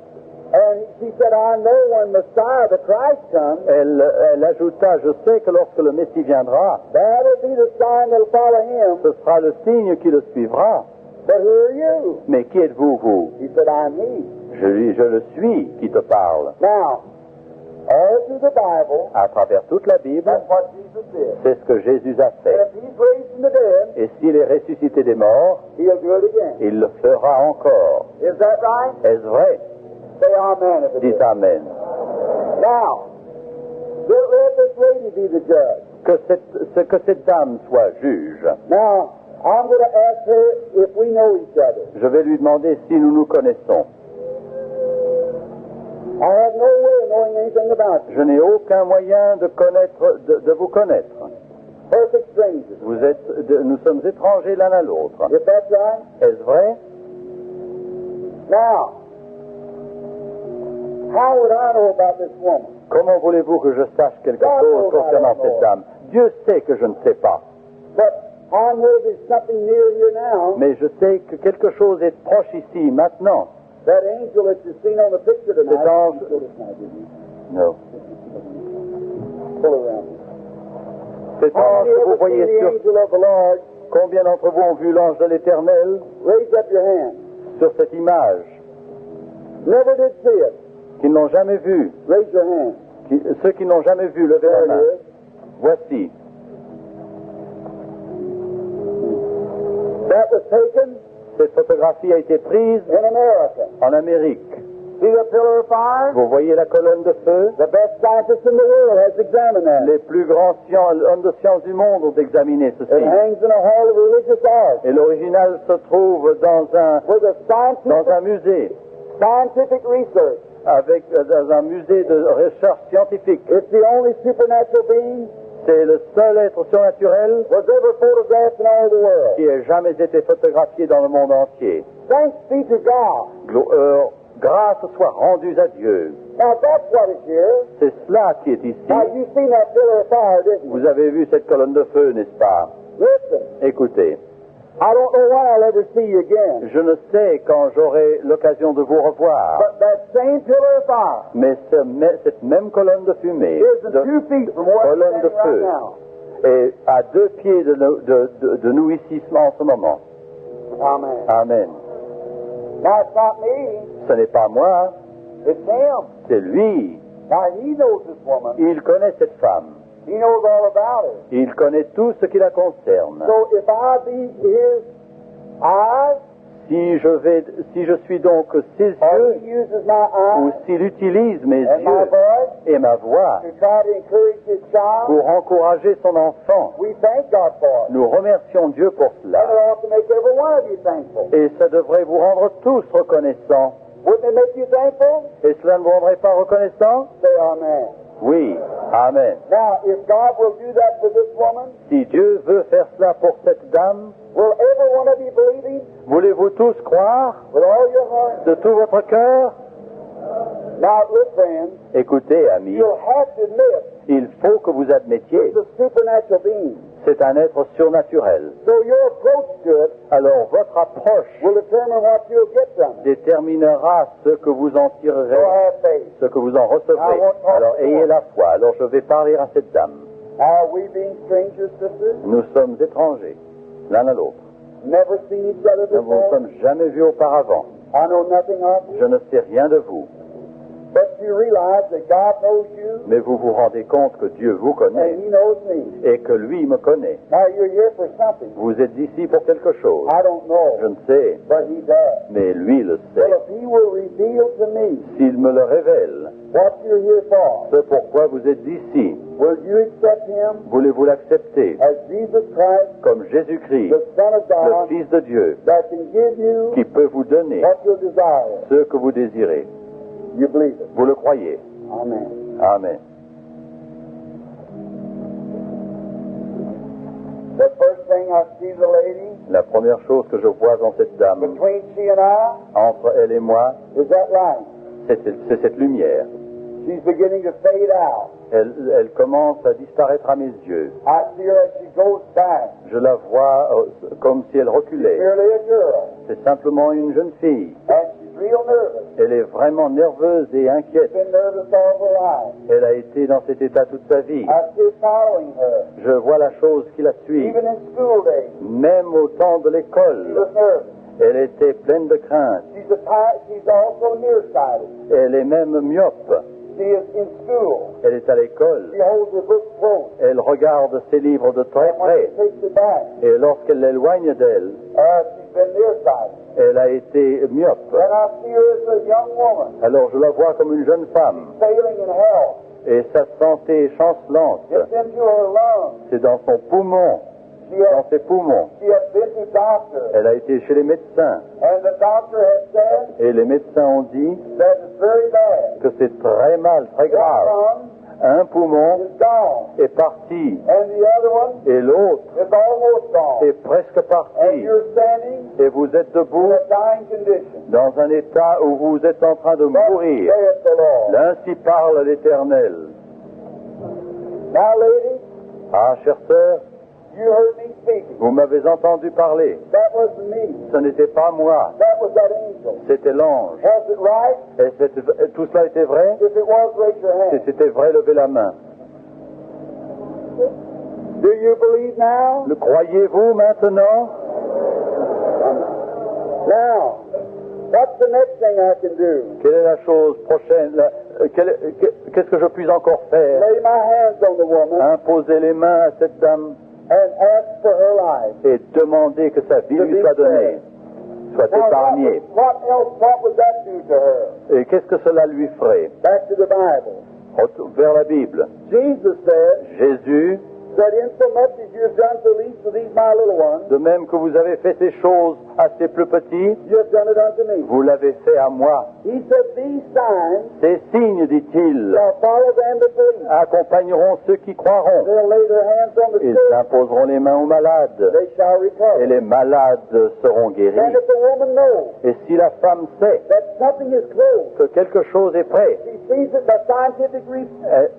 And she said, I know when Messiah, the Christ, comes, Elle ajouta, je sais que lorsque le Messie viendra, that'll be the sign that'll follow him. ce sera le signe qui le suivra. But who are you? Mais qui êtes-vous, vous? He said, I'm he. Je le suis qui te parle. Now, all through the Bible, À travers toute la Bible, that's what Jesus did. c'est ce que Jésus a And fait. if he's raised from the dead, Et s'il est ressuscité des morts, he'll do it again. il le fera encore. Is that right? Est-ce vrai? Say amen if it is. Dites Amen. Now, let this lady be the judge. Que cette dame soit juge. Now, I'm going to ask her if we know each other. Je vais lui demander si nous nous connaissons. I have no way of knowing anything about you. Je n'ai aucun moyen de vous connaître. Perfect strangers. Nous sommes étrangers l'un à l'autre. If that's right. Est-ce vrai? Now, how would I know about this woman? Comment voulez-vous que je sache quelque chose concernant cette dame? Dieu sait que je ne sais pas. But I know there's something near here now. Mais je sais que quelque chose est proche ici, maintenant. That angel that you've seen on the picture tonight. Cet ange... You showed us now, didn't you? Non. Pull around. Cet How ange many que vous ever seen voyez the sur... angel of the Lord? Combien d'entre vous ont vu l'ange de l'Éternel Raise up your hand. sur cette image? Never did see it. Qui ne l'ont jamais vu. Raise your hand. Ceux qui n'ont jamais vu, levez la There main. it is. Voici. That was taken Cette photographie a été prise in America. en Amérique. See the pillar of fire? Vous voyez la colonne de feu? The best scientist in the world has examined that. Les plus grands hommes de science du monde ont examiné It ceci. hangs in a hall of religious art Et l'original se trouve dans with a un musée, scientific research. dans un musée de recherche scientifique. It's the only supernatural being C'est le seul être surnaturel was ever photographed in all the world. qui ait jamais été photographié dans le monde entier. Thanks be to God. Grâce soit rendue à Dieu. Now that's what is here. C'est cela qui est ici. Now you've seen that pillar of fire, didn't you? Vous avez vu cette colonne de feu, n'est-ce pas? Listen, Écoutez, I don't know when I'll ever see you again. je ne sais quand j'aurai l'occasion de vous revoir, But that same pillar of fire mais cette même colonne de fumée, is 2 feet from where I'm colonne de standing right feu, now. est à 2 pieds de nous ici en ce moment. Amen. Amen. Now it's not me, Ce n'est pas moi, it's him. c'est lui. Now he knows this woman. Il connaît cette femme. He knows all about her. Il connaît tout ce qui la concerne. So if I be his eyes, Si je suis donc ses or yeux, he uses my ou eyes s'il utilise mes and my yeux voice et ma voix to try to encourage his child, pour encourager son enfant, we thank God for it. nous remercions Dieu pour And cela. it ought to make every one of you thankful. Et ça devrait vous rendre tous reconnaissants. Wouldn't it make you thankful? Et cela ne vous rendrait pas reconnaissants? Say amen. Oui. Amen. Now, if God will do that for this woman, Si Dieu veut faire cela pour cette dame, will every one of you believe him voulez-vous tous croire with all your heart? de tout votre cœur? Now, look, friends, Écoutez, amis, you'll have to admit il faut que vous admettiez, it's a supernatural being. c'est un être surnaturel. So your approach to it Alors votre approche will determine what you'll get from it. déterminera ce que vous en So tirerez, have faith. ce que vous en recevrez. Alors ayez la foi. Alors je vais parler à cette dame. Are we being strangers, sisters? Nous sommes étrangers, l'un à l'autre. Never seen each other Nous ne vous before? sommes jamais vus auparavant. I know nothing of you. Je ne sais rien de vous. But you realize that God knows you Mais vous vous rendez compte que Dieu vous and connaît He knows me. et que lui me connaît. Now you're here for something. Vous êtes ici pour quelque chose. I don't know, Je ne sais, but He does. mais lui le Well, sait. if He will reveal to me S'il me le révèle, what you're here for, ce pourquoi vous êtes ici, will you accept Him voulez-vous l'accepter as Jesus Christ, comme Jésus-Christ, the Son of le God, Fils de Dieu, that can give you qui peut vous donner what you desire? ce que vous désirez? You believe it. Vous le croyez? Amen. Amen. The first thing I see the lady, La première chose que je vois dans cette dame, between she and I, entre elle et moi, is that light. c'est cette lumière. She's beginning to fade out. Elle commence à disparaître à mes yeux. I see her as she goes back. Je la vois comme si elle reculait. Merely a girl. C'est simplement une jeune fille. And she's real nervous. Elle est vraiment nerveuse et inquiète. Been nervous all her life. Elle a été dans cet état toute sa vie. I see following her. Je vois la chose qui la suit. Even in school days, Même au temps de she l'école, was nervous. Elle était pleine de crainte. She's also nearsighted. Elle est même myope. She is in school. Elle est à l'école. She holds her book close. Elle regarde ses livres de très And when près. she takes it back, Et lorsqu'elle l'éloigne d'elle, she's been nearsighted. elle a été myope. Then I see her as a young woman, Alors je la vois comme une jeune femme. failing in health. Et sa santé est chancelante. It's into her lungs. C'est dans son poumon, She dans has, ses poumons. she has been to doctor, Elle a été chez les médecins. and the doctor has said Et les médecins ont dit that it's very bad. que c'est très mal, très One grave. lung Un poumon is gone, est parti and the other one et l'autre is almost gone. est presque And parti. you're standing Et vous êtes in debout a dying condition. dans un état où vous êtes en train de Thus mourir. saith the Lord. Ainsi parle l'Éternel. Now, lady, Ah, chère sœur, you heard me speaking. vous m'avez entendu parler. That wasn't me. Ce n'était pas moi, That was that angel. c'était l'ange. Was it right? Et tout cela était vrai? If it was, raise your Si hand. c'était vrai, levez la main. Do you believe now? Le croyez-vous maintenant? Now, what's the next thing I can do? Quelle est la chose prochaine? Qu'est-ce que je puis encore faire? Lay my hands on the woman Imposer les mains à cette dame and ask for her life. et demander que sa vie lui soit donnée, soit Now, épargnée. what would that do to her? Et qu'est-ce que cela lui ferait? Back to the Bible. Retour vers la Bible. Jesus said Jésus, that insomuch as you've done to least of these my little ones, de même que vous avez fait ces choses à ces plus petits, you have done it unto me. vous l'avez fait à moi. He said, these signs Ces signes, dit-il, shall follow them that believe. accompagneront ceux qui croiront. They'll lay their hands on the Ils sick, imposeront les mains aux malades, they shall et recover. les malades seront guéris. And if the woman knows Et si la femme sait that something is close, que quelque chose est prêt, she sees it by scientific elle,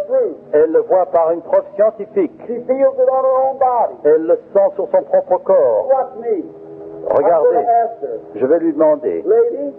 proof. elle le voit par une preuve scientifique. She feels it on her own body. Elle le sent sur son propre corps. Watch me. I'm Regardez, going to ask her, je vais lui demander, lady,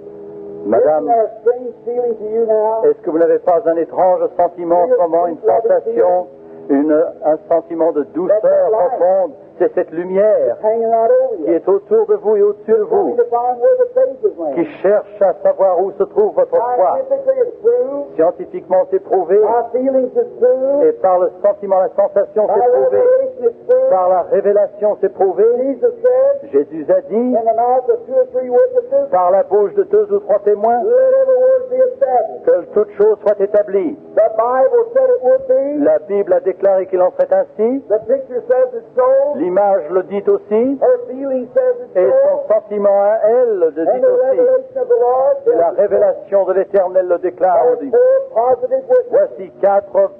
Madame, isn't there a strange feeling to you now? est-ce que vous n'avez pas un étrange sentiment en ce moment, une sensation, un sentiment de douceur profonde? C'est cette lumière Hanging right over qui you. est autour de vous et au-dessus de Trying vous, to find where the faith is qui laying. cherche à savoir où se trouve votre foi. Scientifically it's proved. Scientifiquement, c'est prouvé, Our feelings is proved. et par le sentiment, la sensation, By c'est prouvé. revelation it's proved. Par la révélation, c'est prouvé. Jesus said, Jésus a dit, in the mouth of 2 or 3 witnesses, par la bouche de 2 ou 3 témoins, let every word be established. que toute chose soit établie. The Bible said it would be. La Bible a déclaré qu'il en serait ainsi. The picture says it's so. L'image le dit aussi. Her feeling says it's Et so. son sentiment à elle le And dit the aussi. revelation of the Lord Et la says it's so. révélation de l'Éternel le déclare There's aussi. 4 positive witnesses. Voici 4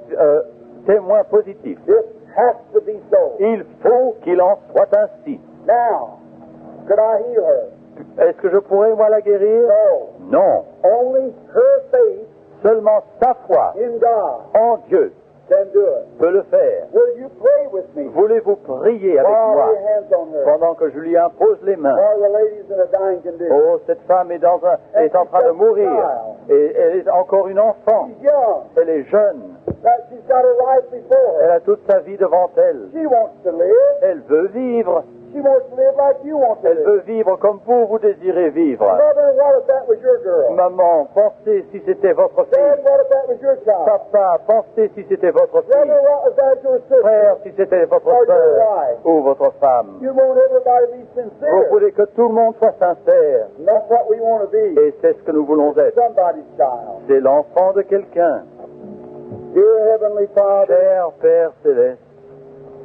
témoins positifs. This has to be so. Il faut qu'il en soit ainsi. Now, could I heal her? Est-ce que je pourrais, moi, la guérir? No. Non. Only her faith Seulement sa foi in God en Dieu can do it. peut le faire. Will you pray with me? Voulez-vous prier avec While I moi lay hands on her. pendant que je lui impose les mains? While the lady's in a dying condition. Oh, cette femme est est en train de mourir. Et elle est encore une enfant. She's young. Elle est jeune. She's got her life before Elle her. a toute sa vie devant elle. She wants to live. Elle veut vivre. She wants to live like you want to Elle live. veut vivre comme vous désirez vivre. Mother, what if that was your girl? Maman, pensez si c'était votre Dad, fille. what if that was your child? Papa, pensez si c'était votre Brother, fille. what if that was your sister? Frère, si c'était votre Or your sœur wife? ou votre femme. You want everybody to be Vous sincere. voulez que tout le monde soit sincère. And that's what we want to be. Et c'est ce que nous voulons être. Somebody's child. C'est l'enfant de quelqu'un. Dear Heavenly Father, Cher Père Céleste,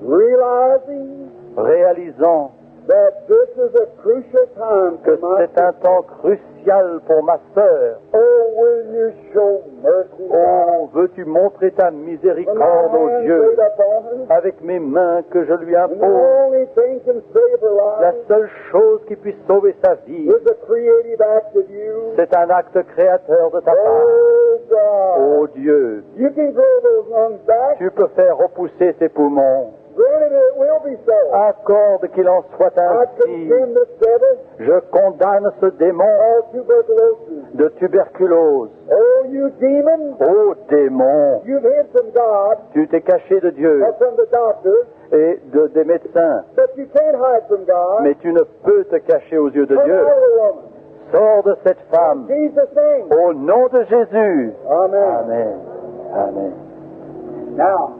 realizing réalisant that this is a crucial time que for my c'est un temps crucial pour ma sœur. Oh, will you show mercy, God? Oh, veux-tu montrer ta When my miséricorde, ô hands Dieu, laid upon her, avec mes mains que je lui and the impose. only thing can save her La life seule chose qui puisse sauver sa vie, is a creative act of you. c'est un acte créateur de ta part. Oh, God. Ô Dieu, You can grow those lungs back. tu peux faire repousser ses poumons. Granted, it will be so. Accorde qu'il en soit I ainsi. condemn this devil Je condamne ce démon of tuberculosis. de tuberculose. Oh, you demon, Ô démon, you've hid from God tu t'es caché de Dieu and from the doctor, et des médecins, but you can't hide from God. mais tu ne peux te cacher aux yeux de Come Dieu. out of the woman. Sors de cette femme, In Jesus' name. au nom de Jésus. Amen. Amen. Amen. Now,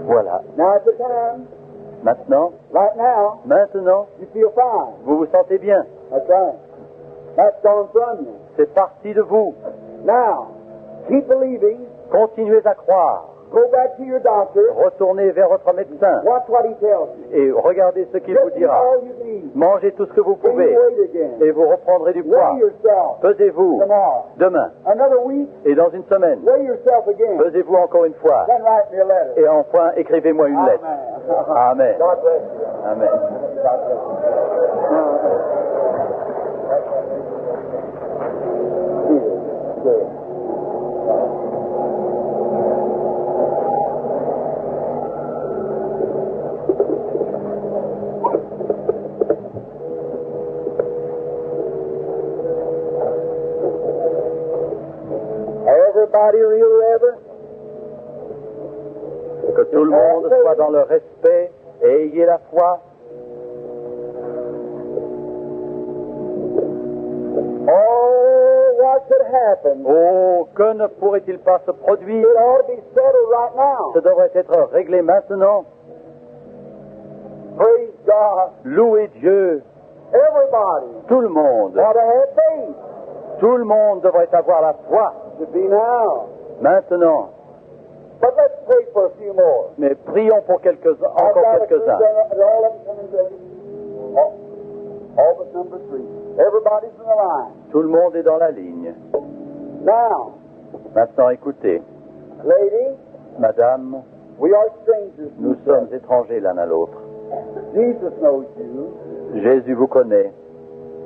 Voilà. now at the time, Maintenant, right now, maintenant, you feel fine. vous vous sentez bien. That's right. That's gone from you. C'est parti de vous. Now, keep believing. Continuez à croire. Go back to your doctor. Retournez vers votre médecin Watch what he tells you. et regardez ce qu'il vous Just eat dira. all you can eat. Mangez tout ce que vous Gain pouvez weight again. et vous reprendrez du poids. Weigh yourself Pesez-vous tomorrow. demain Another week, et dans une semaine. weigh yourself again. Pesez-vous encore une fois Then write me a letter. et enfin écrivez-moi une lettre. Amen. Amen. God bless you. Amen. God bless you. Good. Everybody real reverent? Que tout le monde soit dans le respect et ayez la foi. Oh, what could happen? Oh, que ne pourrait-il pas se produire? It ought to be settled right now. Ce devrait être réglé maintenant. Praise God. Louez Dieu. Everybody Tout le monde. ought to have faith. Tout le monde devrait avoir la foi. Should be now. Maintenant. But let's pray for a few more. Mais prions pour quelques-uns, encore quelques-uns. All of them coming ready. All but number 3. Everybody's in the line. Tout le monde est dans la ligne. Now, Maintenant, écoutez. lady, Madame, we are strangers. nous sommes étrangers l'un à l'autre. Jesus knows you. Jésus vous connaît.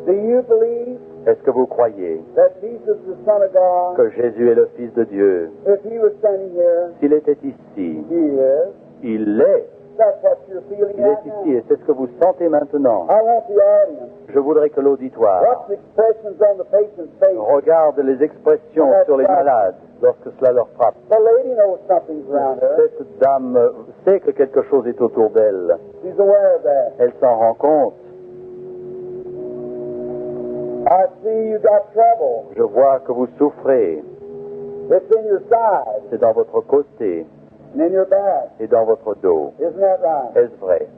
Do you believe Est-ce que vous croyez that Jesus is the Son of God? que Jésus est le Fils de Dieu? If he was standing here, S'il était ici, he is. il l'est. That's what you're feeling Il right est now. ici et c'est ce que vous sentez maintenant. I want the audience. Je voudrais que l'auditoire Watch the expressions on the patient's face. regarde les expressions sur les malades lorsque cela leur frappe. The lady knows something's around her. Cette dame sait que quelque chose est autour d'elle. She's aware of that. Elle s'en rend compte. I see you got trouble. Je vois que vous souffrez. It's in your side C'est dans votre côté and in your back. et dans votre dos. Isn't that right? Est-ce vrai?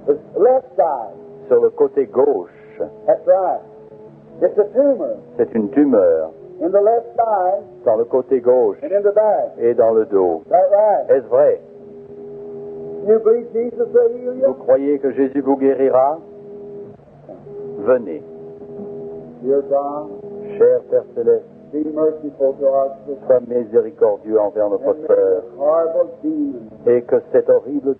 The left side. Sur le côté gauche, That's right. It's a tumor c'est une tumeur. in the left side Dans le côté gauche and in the back. et dans le dos. That right? Est-ce vrai? You believe Jesus will heal Vous you? croyez que Jésus vous guérira? Venez. Dear God, Cher Père Céleste, be merciful to our sister. sois miséricordieux envers notre And may sœur this horrible demon et que cet horrible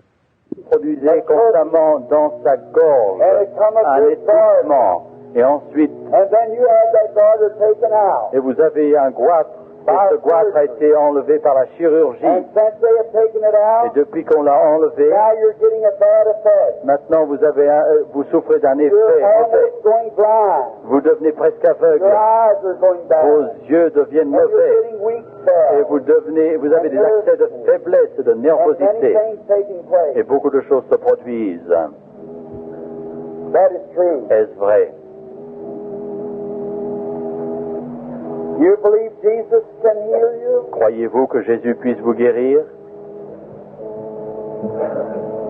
produisait constamment dans sa gorge and it come un up this garden. étouffement et ensuite And then you had that garter taken out. et vous avez un goitre et ce goitre a été enlevé par la chirurgie And since they have taken it et out, depuis qu'on l'a enlevé now you're getting a bad effect. maintenant vous souffrez d'un effet You're mauvais. almost going blind. Vous devenez presque aveugle, Your eyes are going vos bad. yeux deviennent And you're mauvais getting weak et spells. vous avez des accès de faiblesse et de And many nervosité things taking place. et beaucoup de choses se produisent. That is true. Est-ce vrai? You believe Jesus can heal you? Croyez-vous que Jésus puisse vous guérir?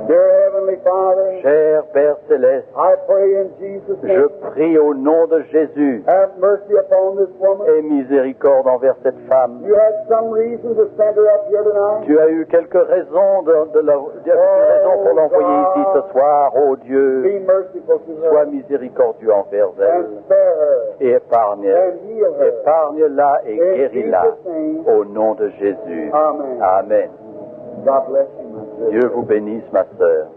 Dear Heavenly Father, Cher Père Céleste, I pray in Jesus' je name, prie au nom de Jésus, have mercy upon this woman. aie miséricorde envers cette femme. You had some reason to send her up here tonight. Tu as eu quelques raisons, pour l'envoyer ici ce soir, ô Dieu. Be merciful to Sois her miséricordieux envers elle and spare her et épargne. and heal her. Épargne-la et In guéris-la Jesus' name, au nom de Jésus. Amen. Amen. God bless you, my sister. Dieu vous bénisse, ma sœur.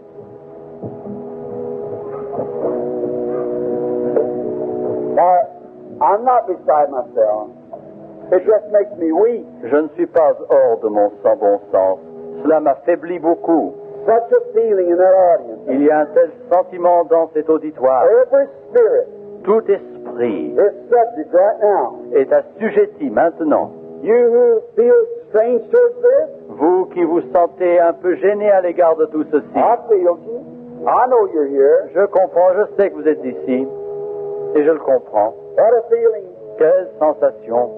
Now, I'm not beside myself. It just makes me weak. Je ne suis pas hors de mon bon sens. Cela m'affaiblit beaucoup. Such a feeling in that audience. Il y a un tel sentiment dans cet auditoire. Every spirit Tout esprit esprit is subject right now. est assujetti maintenant. You who feel strange towards this, Vous qui vous sentez un peu gêné à l'égard de tout ceci, I feel you. I know you're here. je comprends, je sais que vous êtes ici, et je le comprends. What a feeling. Quelle sensation!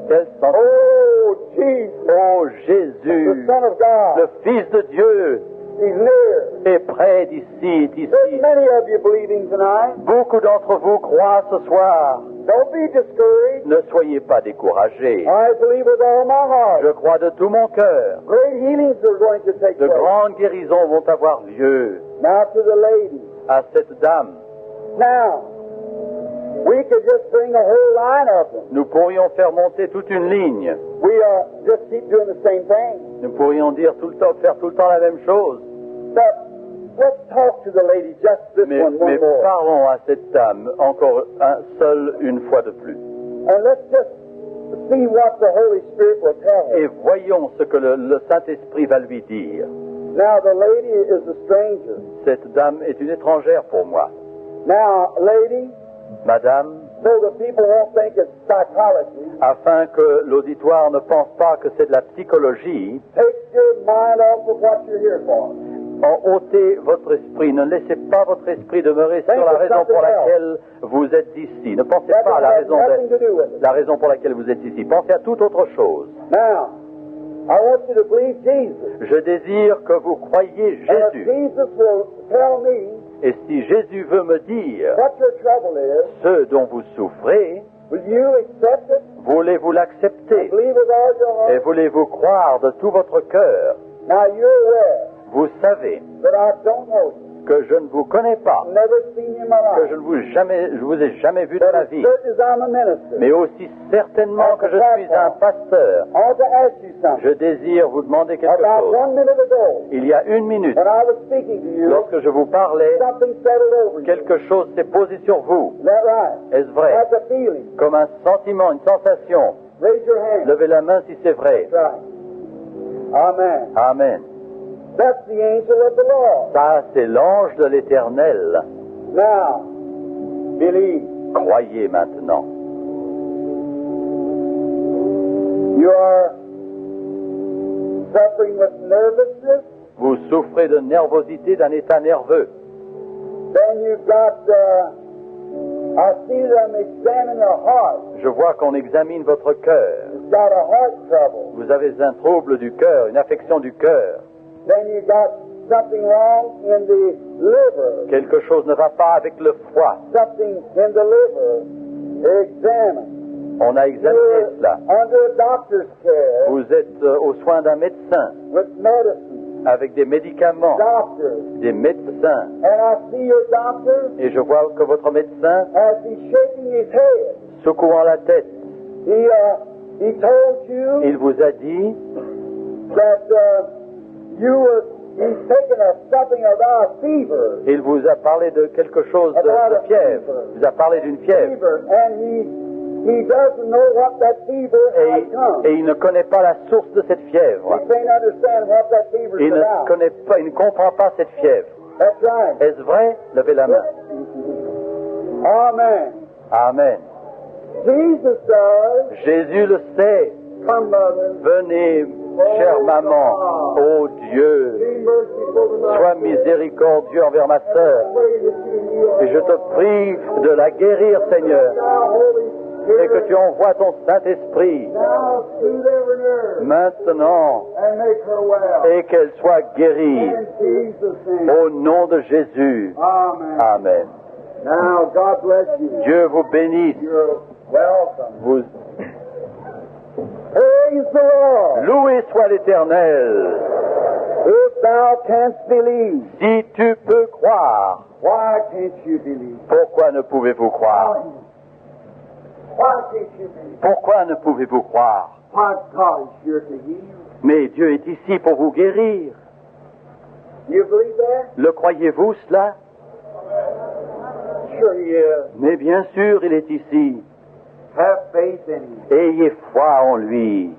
Quelle sensation! Oh, Jesus, Oh the Jésus, Son of God. le Fils de Dieu, He's near. est près d'ici, est There's ici. many of you believing tonight. Beaucoup d'entre vous croient ce soir. Don't be discouraged. Ne soyez pas découragés. I believe with all my heart. Je crois de tout mon cœur. Great healings are going to take De place. grandes guérisons vont avoir lieu. Now to the lady. À cette dame, Now, we could just bring a whole line of them. nous pourrions faire monter toute une ligne. We just keep doing the same thing. Nous pourrions dire tout le temps, faire tout le temps la même chose. But let's talk to the lady, just this Mais one more. parlons à cette dame encore une fois de plus. And let's just see what the Holy Spirit will tell her. Et voyons ce que le Saint-Esprit va lui dire. Now, the lady is a stranger. Cette dame est une étrangère pour moi. Now, lady, Madame, so the people won't think it's psychology, afin que l'auditoire ne pense pas que c'est de la psychologie, take your mind off of what you're here for. ôtez votre esprit. Ne laissez pas votre esprit demeurer sur la raison pour laquelle vous êtes ici. Ne pensez That pas à don't la have raison nothing to d'être, do with it. la raison pour laquelle vous êtes ici. Pensez à toute autre chose. Now, I want you to believe Jesus. Je désire que vous croyiez And if Jésus. Jesus will tell me Et si Jésus veut me dire what your trouble is, ce dont vous souffrez, will you accept it? voulez-vous l'accepter? Believe with all your Et heart? voulez-vous croire de tout votre cœur? Now, you're aware Vous savez that I don't know you. que je ne vous connais pas, Never seen you in my que life. je vous ai jamais vu de But ma as vie. certain as I'm a minister, Mais aussi certainement que je suis un pasteur, I want to ask you something. je désire vous demander quelque About chose. 1 minute ago, Il y a une minute, when I was speaking to you, lorsque je vous parlais, something settled over you. quelque chose s'est posé sur vous. Is that right? Est-ce vrai? Like a feeling. Comme un sentiment, une sensation. Raise your hand. Levez la main si c'est vrai. That's right. Amen. Amen. That's the angel of the Lord. Ça, c'est l'ange de l'Éternel. Now, believe. Croyez maintenant. You are suffering with nervousness. Vous souffrez de nervosité, d'un état nerveux. Then you've got, I see them examine your heart. Je vois qu'on examine votre cœur. You've got a heart trouble. Vous avez un trouble du cœur, une affection du cœur. Then you got something wrong in the liver. Quelque chose ne va pas avec le foie. Something in the liver. Examine. On a examiné You're cela. under a doctor's care Vous êtes aux soins d'un médecin, with medicine. avec des médicaments, Doctor. des médecins. And I see your doctor Et je vois que votre médecin, as he's shaking his head. secouant la tête, He told you il vous a dit that he's taken something about a fever. il vous a parlé de quelque chose de fièvre. Il vous a parlé d'une fièvre. Fever, and he doesn't know what that fever has come. Et il ne connaît pas la source de cette fièvre. He can't understand what that fever Il is ne about. connaît pas, il ne comprend pas cette fièvre. That's right. Est-ce vrai? Levez la main. Amen. Amen. Jesus does. Jésus le sait. Come, mother. Venez, chère maman. Oh Dieu, Be merciful tonight. sois miséricordieux envers ma sœur. Pray that you heal. Et je te prie de la guérir, Seigneur. Now, Holy Et que Spirit, tu envoies ton Saint-Esprit now soothe every nerve maintenant and make her well. et qu'elle soit guérie. In Jesus' name. Au nom de Jésus. Amen. Amen. Now, God bless you. Dieu vous bénisse. You're welcome. Vous... Praise the Lord. Loué soit l'Éternel. If thou canst believe, Si tu peux croire, why can't you believe? pourquoi ne pouvez-vous croire? Why can't you believe? Pourquoi ne pouvez-vous croire? Why God is here to heal. Mais Dieu est ici pour vous guérir. You believe that? Le croyez-vous cela? Sure he is. Mais bien sûr, il est ici. Have faith in him. Ayez foi en lui.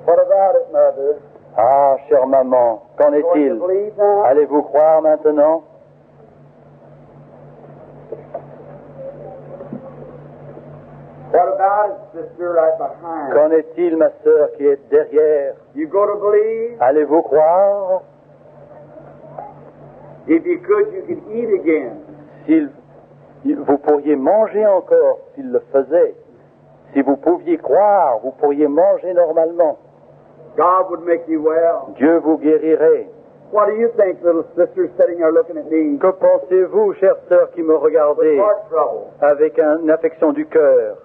What about it, mother? Ah, chère maman, qu'en Going to est-il? believe now? Allez-vous croire maintenant? What about his sister right behind? Qu'en est-il, ma sœur, qui est derrière? You go to believe? Allez-vous croire? If you could, you could eat again. Vous pourriez manger encore s'il le faisait. Si vous pouviez croire, vous pourriez manger normalement. God would make you well. Dieu vous guérirait. What do you think, little sister sitting there looking at me? Que pensez-vous, chère sœur qui me With regardez, heart trouble. avec une affection du cœur,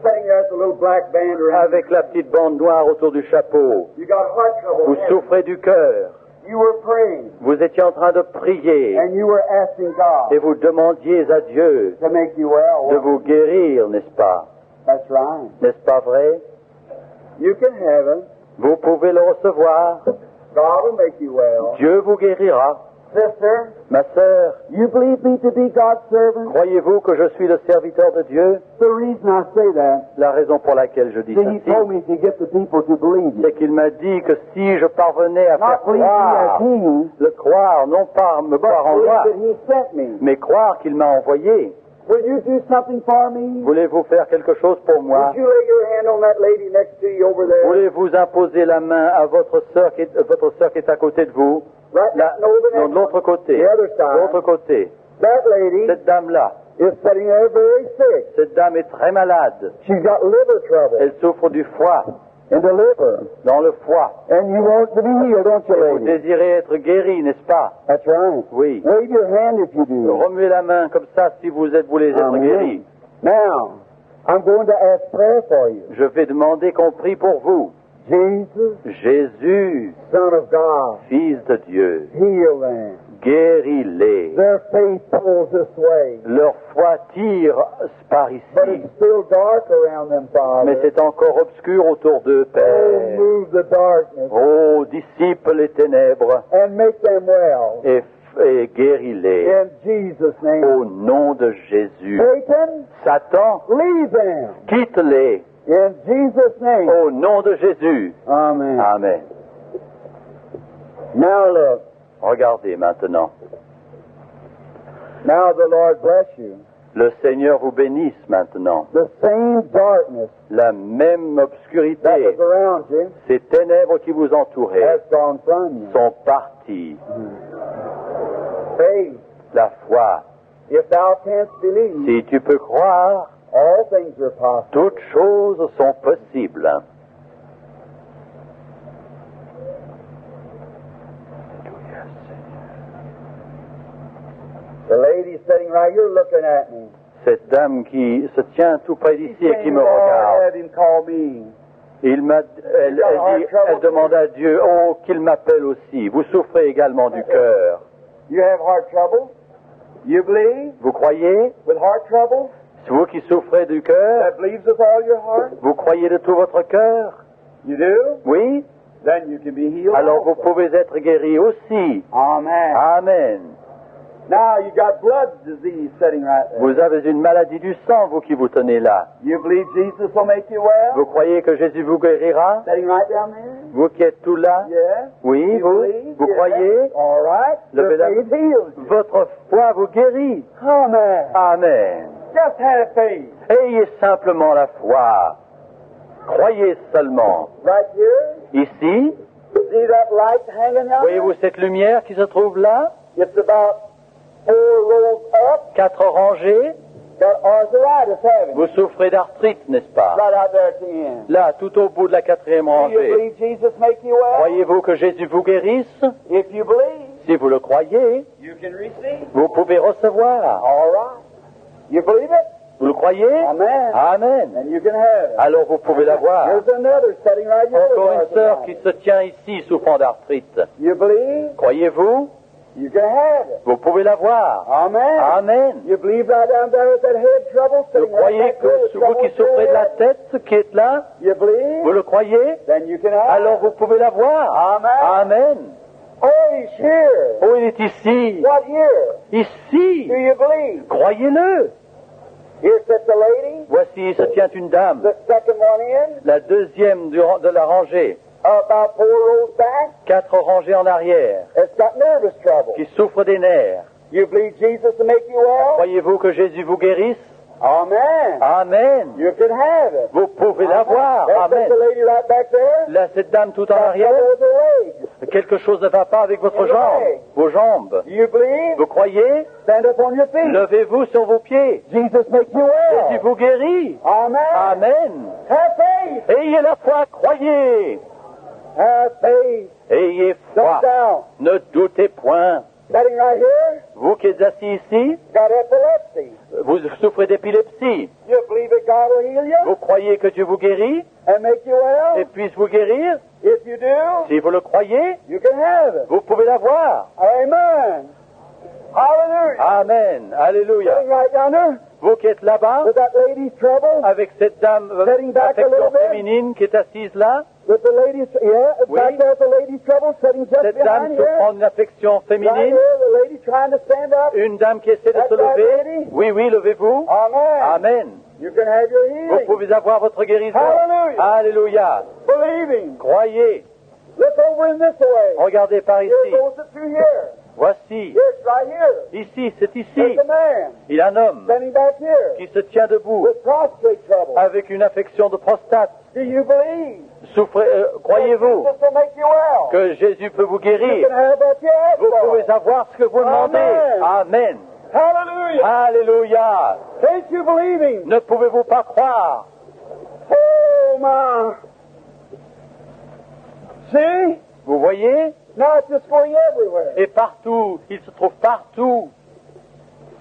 Sitting there with a little black band around avec la petite bande noire autour du chapeau? you. You got heart trouble. Vous haven't you? souffrez du cœur. You were praying, Vous étiez en train de prier and you were asking God et vous demandiez à Dieu to make you well. de vous guérir, n'est-ce pas? That's right. N'est-ce pas vrai? You can have it. Vous pouvez le recevoir. God will make you well. Dieu vous guérira. Sister, Ma sœur, you believe me to be God's servant? croyez-vous que je suis le serviteur de Dieu? The reason I say that, La raison pour laquelle je dis see, he ceci, told me to get the people to believe you. c'est qu'il m'a dit que si je parvenais à faire Not believe me croire, as he, le croire, non pas me but croire en believe moi, that he sent me. mais croire qu'il m'a envoyé. Will you do something for me? Voulez-vous faire quelque chose pour moi? Would you lay your hand on that lady next to you over there? Voulez-vous imposer la main à votre sœur qui est à côté de vous? Right Là, no, the non, next de l'autre one. côté. The other De side. l'autre côté. That lady Cette dame-là, is sitting there very sick. cette dame est très malade. She's got liver trouble Elle souffre du foie, in the liver. dans le foie. And you want to be healed, don't you, Vous lady? désirez être guéri, n'est-ce pas? That's right. Oui. Wave your hand if you do. Remuez la main comme ça si vous voulez être Amen. guéri. Now, I'm going to ask prayer for you. Je vais demander qu'on prie pour vous. Jesus, Jésus, Son of God, Fils de Dieu, heal them. guéris-les. Their faith pulls this way, Leur foi tire par but ici, it's still dark around them, mais Father. c'est encore obscur autour d'eux, Oh, Père. move the darkness Oh, dissipe les ténèbres and make them well. et guéris-les. In Jesus' name. Au nom de Jésus. Satan, Satan, leave them. quitte-les. In Jesus' name. Au nom de Jésus. Amen. Amen. Now look. Regardez maintenant. Now the Lord bless you. Le Seigneur vous bénisse maintenant. The same darkness La même that obscurité, was around you ces ténèbres qui vous entouraient has gone from you. sont parties. Faith. La foi. If thou canst believe, Si tu peux croire, all things are possible. toutes choses sont possibles. The lady sitting right here looking at me. Cette dame qui se tient tout près d'ici et qui Saying, me Lord, regarde, have him call me. elle demande à Dieu, oh, qu'il m'appelle aussi. Vous souffrez également du cœur. You have heart trouble? You believe? Vous croyez? With heart trouble? C'est vous qui souffrez du cœur? That believes with all your heart? Vous croyez de tout votre cœur? You do? Oui? Then you can be healed. Alors vous also. pouvez être guéri aussi. Amen. Amen. Now you got blood disease sitting right there. Vous avez une maladie du sang, vous qui vous tenez là. You believe Jesus will make you well? Vous croyez que Jésus vous guérira? Sitting right down there? Vous qui êtes tout là? Yeah. Oui, You vous? believe? Vous Yeah. croyez? All right. Your Levez la- faith heals you. Votre foi vous guérit. Amen. Amen. Just have faith. Ayez simplement la foi. Croyez seulement. Right here. Ici, See that light hanging out voyez-vous cette lumière qui se trouve là? there? It's about 4 rows up. 4 rangées. Got arthritis, haven't you? Vous souffrez d'arthrite, n'est-ce pas? Right out there at the end. Là, tout au bout de la 4e Do you rangée. believe Jesus make you well? Croyez-vous que Jésus vous guérisse? If you believe, Si vous le croyez, you can receive. vous pouvez recevoir. All right. You believe it? Vous le croyez? Amen. Amen. Then you can have it. Alors vous pouvez l'avoir. There's another sitting right here. Encore with une sœur arthritis. qui se tient ici souffrant d'arthrite. You believe? Croyez-vous? You can have it. Vous pouvez l'avoir. Amen. Amen. You believe right down there with that head trouble Vous sitting right croyez back there, que the vous trouble qui with your souffrez de la head? tête, qui est là, You believe? vous le croyez? Then you can have Alors vous it. pouvez l'avoir. Amen. Amen. Oh, he's here. Oh, il est ici. What here? Ici. Do you believe? Croyez-le. Here sits the lady, Voici se tient une dame, the second one in, la deuxième de la rangée, about 4 rows back. 4 rangées en arrière, It's got nervous trouble. qui souffre des nerfs. You believe Jesus to make you well? Croyez-vous que Jésus vous guérisse? Amen. Amen. You can have it. Vous pouvez l'avoir. That's Amen. the lady right back there. Là, cette dame tout en Got arrière, trouble with her legs. quelque chose ne va pas avec votre jambe. Vos jambes. Do you believe? Vous croyez? Stand up on your feet. Levez-vous sur vos pieds. Jesus makes you Jésus well. vous guérit. Amen. Amen. Have faith. Ayez la foi, croyez. Have faith. Ayez foi. Don't doubt. Ne doutez point. Standing right here, Vous qui êtes assis ici, got epilepsy. vous souffrez d'épilepsie. You believe that God will heal you Vous croyez que Dieu vous guérit and make you et well? puisse vous guérir? If you do, Si vous le croyez, you can have it. vous pouvez l'avoir. Amen. Hallelujah. Amen. Alléluia. Sitting right down there Vous qui êtes là-bas, with that lady's trouble, avec cette dame Setting back a d'affection little bit. féminine qui est assise là, with the lady's, Oui. back there with the lady's trouble, sitting just cette behind dame here. souffrant d'une affection Right féminine, here, the lady trying to stand up. une dame qui essaie de That's se right, lever. lady. Oui, oui, levez-vous. Amen. Amen. You can have your Vous healing. pouvez avoir votre guérison. Hallelujah. Alléluia. Believing. Croyez. Look over in this way. Regardez par Here ici. goes it through here. Voici. Here, it's right here. Ici, c'est ici. There's a man Il y a un homme standing back here qui se tient debout with prostrate trouble. avec une affection de prostate. Do you believe? Croyez-vous This will make you well. que Jésus peut vous You guérir? can have what you ask Vous for. pouvez avoir ce que vous demandez. Amen. Amen. Hallelujah. Alléluia. Can't you believe him? Ne pouvez-vous pas croire? Oh, my. See? Vous voyez? Now it's just going everywhere. Et partout, il se trouve partout.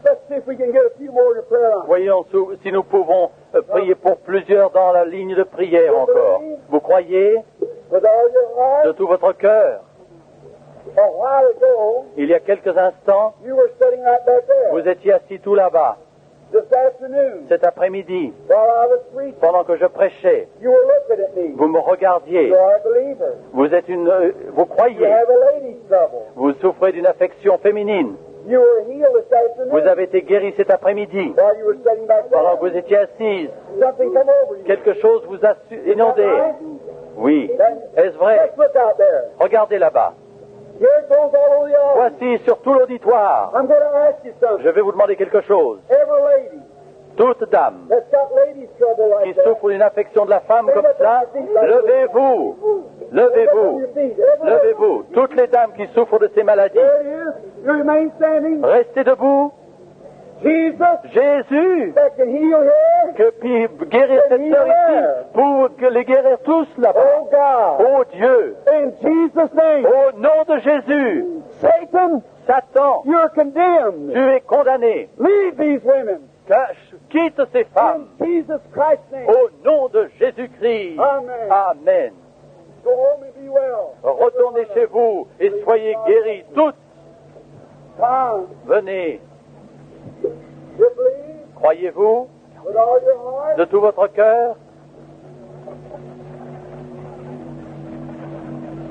Let's see if we can get a few more in the prayer line. Voyons si nous pouvons prier pour plusieurs dans la ligne de prière encore. Vous croyez With all your de heart, tout votre cœur? a while ago, Il y a quelques instants, you were sitting right back there. vous étiez assis tout là-bas. This afternoon, Cet après-midi, while I was preaching, pendant que je prêchais, you were looking at me. vous me regardiez. You are a believer. Vous êtes vous You croyez. have a lady's trouble. Vous souffrez d'une affection féminine. You were healed this afternoon Vous avez été guéri cet après-midi. while you were sitting back Pendant que there. vous étiez assise, Something come over you. quelque chose vous a inondé. Oui. Then, Est-ce vrai? let's look out there. Regardez là-bas. Here it goes all over the audience. Voici sur tout l'auditoire. I'm going to ask you something. Je vais vous demander quelque chose. Every lady Toute dame that's got ladies' trouble qui like that, souffre d'une affection de la femme comme ça, levez-vous. Levez-vous. Levez-vous. Toutes les dames qui souffrent de ces maladies, There it is. You remain standing. restez debout. Jesus Jésus that can heal here. que puis guérir cette sœur ici pour que les guérir tous là-bas. Oh God. Oh Dieu, In Jesus' name. au nom de Jésus, Satan, Satan, you're condemned. tu es condamné. Leave these women. Quitte ces femmes. In Jesus Christ's name. Au nom de Jésus-Christ. Amen. Amen. Go home and be well. Retournez chez vous et soyez guéris toutes. Come. Venez. You believe Croyez-vous with all your heart. de tout votre cœur?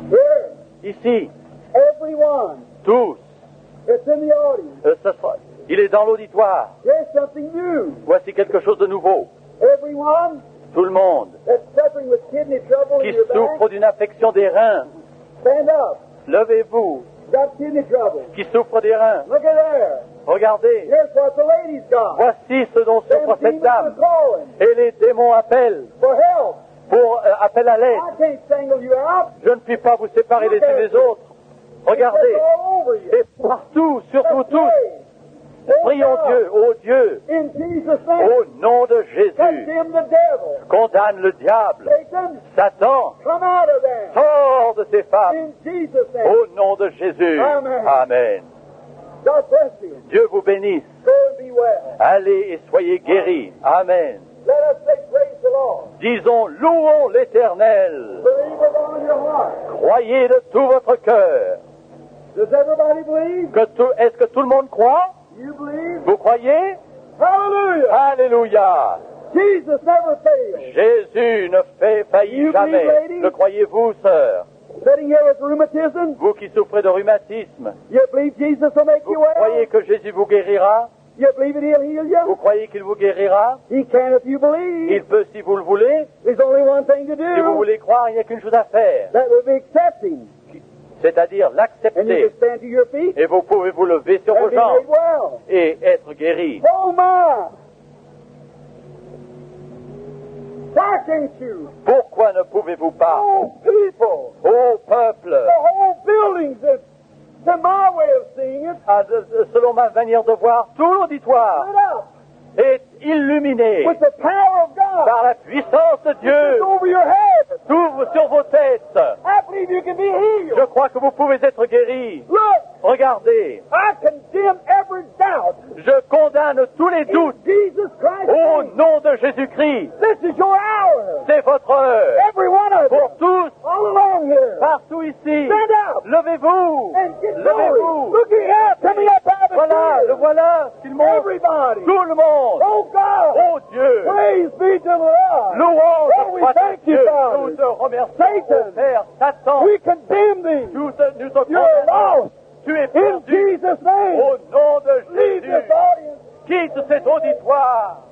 Here, Ici, everyone tous. that's in the audience. Il est dans l'auditoire. There's something new. Voici quelque chose de nouveau. Everyone Tout le monde that's suffering with kidney trouble qui in your souffre back, d'une affection des reins, stand up. levez-vous. Got kidney trouble. Qui souffre des reins, Look at there. regardez. Here's what the lady's got. Voici ce dont Them souffre cette demons are dame. calling Et les démons appellent for help. pour appel à l'aide. I can't single you out. Je ne puis pas vous séparer les uns des autres. Regardez. It's all over you. Et partout, surtout Let's tous, pray. Oh prions God, Dieu, ô Dieu, in Jesus' name, au nom de Jésus, condemn the devil. condamne le diable. Satan, Satan, come out of there. sors de ces femmes, In Jesus' name. au nom de Jésus. Amen. Amen. God bless you. Dieu vous bénisse. Go and be well. Allez et soyez guéris. Amen. Let us say praise the Lord. Disons, louons l'Éternel. Believe with all your heart. Croyez de tout votre cœur. Does everybody believe? Est-ce que tout le monde croit? You believe? Vous croyez? Hallelujah. Alléluia. Jesus never fails. Jésus ne faillit You jamais. believe, lady? Le croyez-vous, sœur? Sitting here with rheumatism, Vous qui souffrez de rhumatisme, you believe Jesus will make vous you well? croyez que Jésus vous guérira? You believe that He'll heal Vous you? croyez qu'il vous guérira? He can if you believe. Il peut si vous le voulez. There's only one thing to Si vous do. voulez croire, il n'y a qu'une chose à faire, That will be accepting. c'est-à-dire And you l'accepter. can stand to your feet Et vous pouvez vous lever sur and vos be made jambes well. et être guéri. Oh my! Why can't you? Pourquoi ne pouvez-vous pas? Oh, people, Ô peuple, the whole buildings that, to my way of seeing it, selon ma manière de voir, tout l'auditoire lit up est illuminé with the power of God. par la puissance de It's Dieu. over your head. S'ouvre sur vos têtes. I believe you can be healed. Je crois que vous pouvez être guéris. Look, Regardez, I condemn every doubt je condamne tous les in doutes Jesus Christ's au name. nom de Jésus-Christ. This is your hour. C'est votre heure. Every one of Pour you, tous, all along here. partout ici, Stand up levez-vous. and get glory. Levez-vous. Looking up, coming up out of the Voilà, le tears. voilà, qu'il montre. Everybody. Tout le monde. Oh God. Oh Dieu. Praise be to the Lord. Louange Oh, we soit à thank you, Dieu. Father. Nous te remercions, Satan. Père. Satan, We condemn thee. nous You're condamnons. lost. Tu es In perdu. Jesus' name. Au nom de Leave Jésus, this audience. quitte cet auditoire.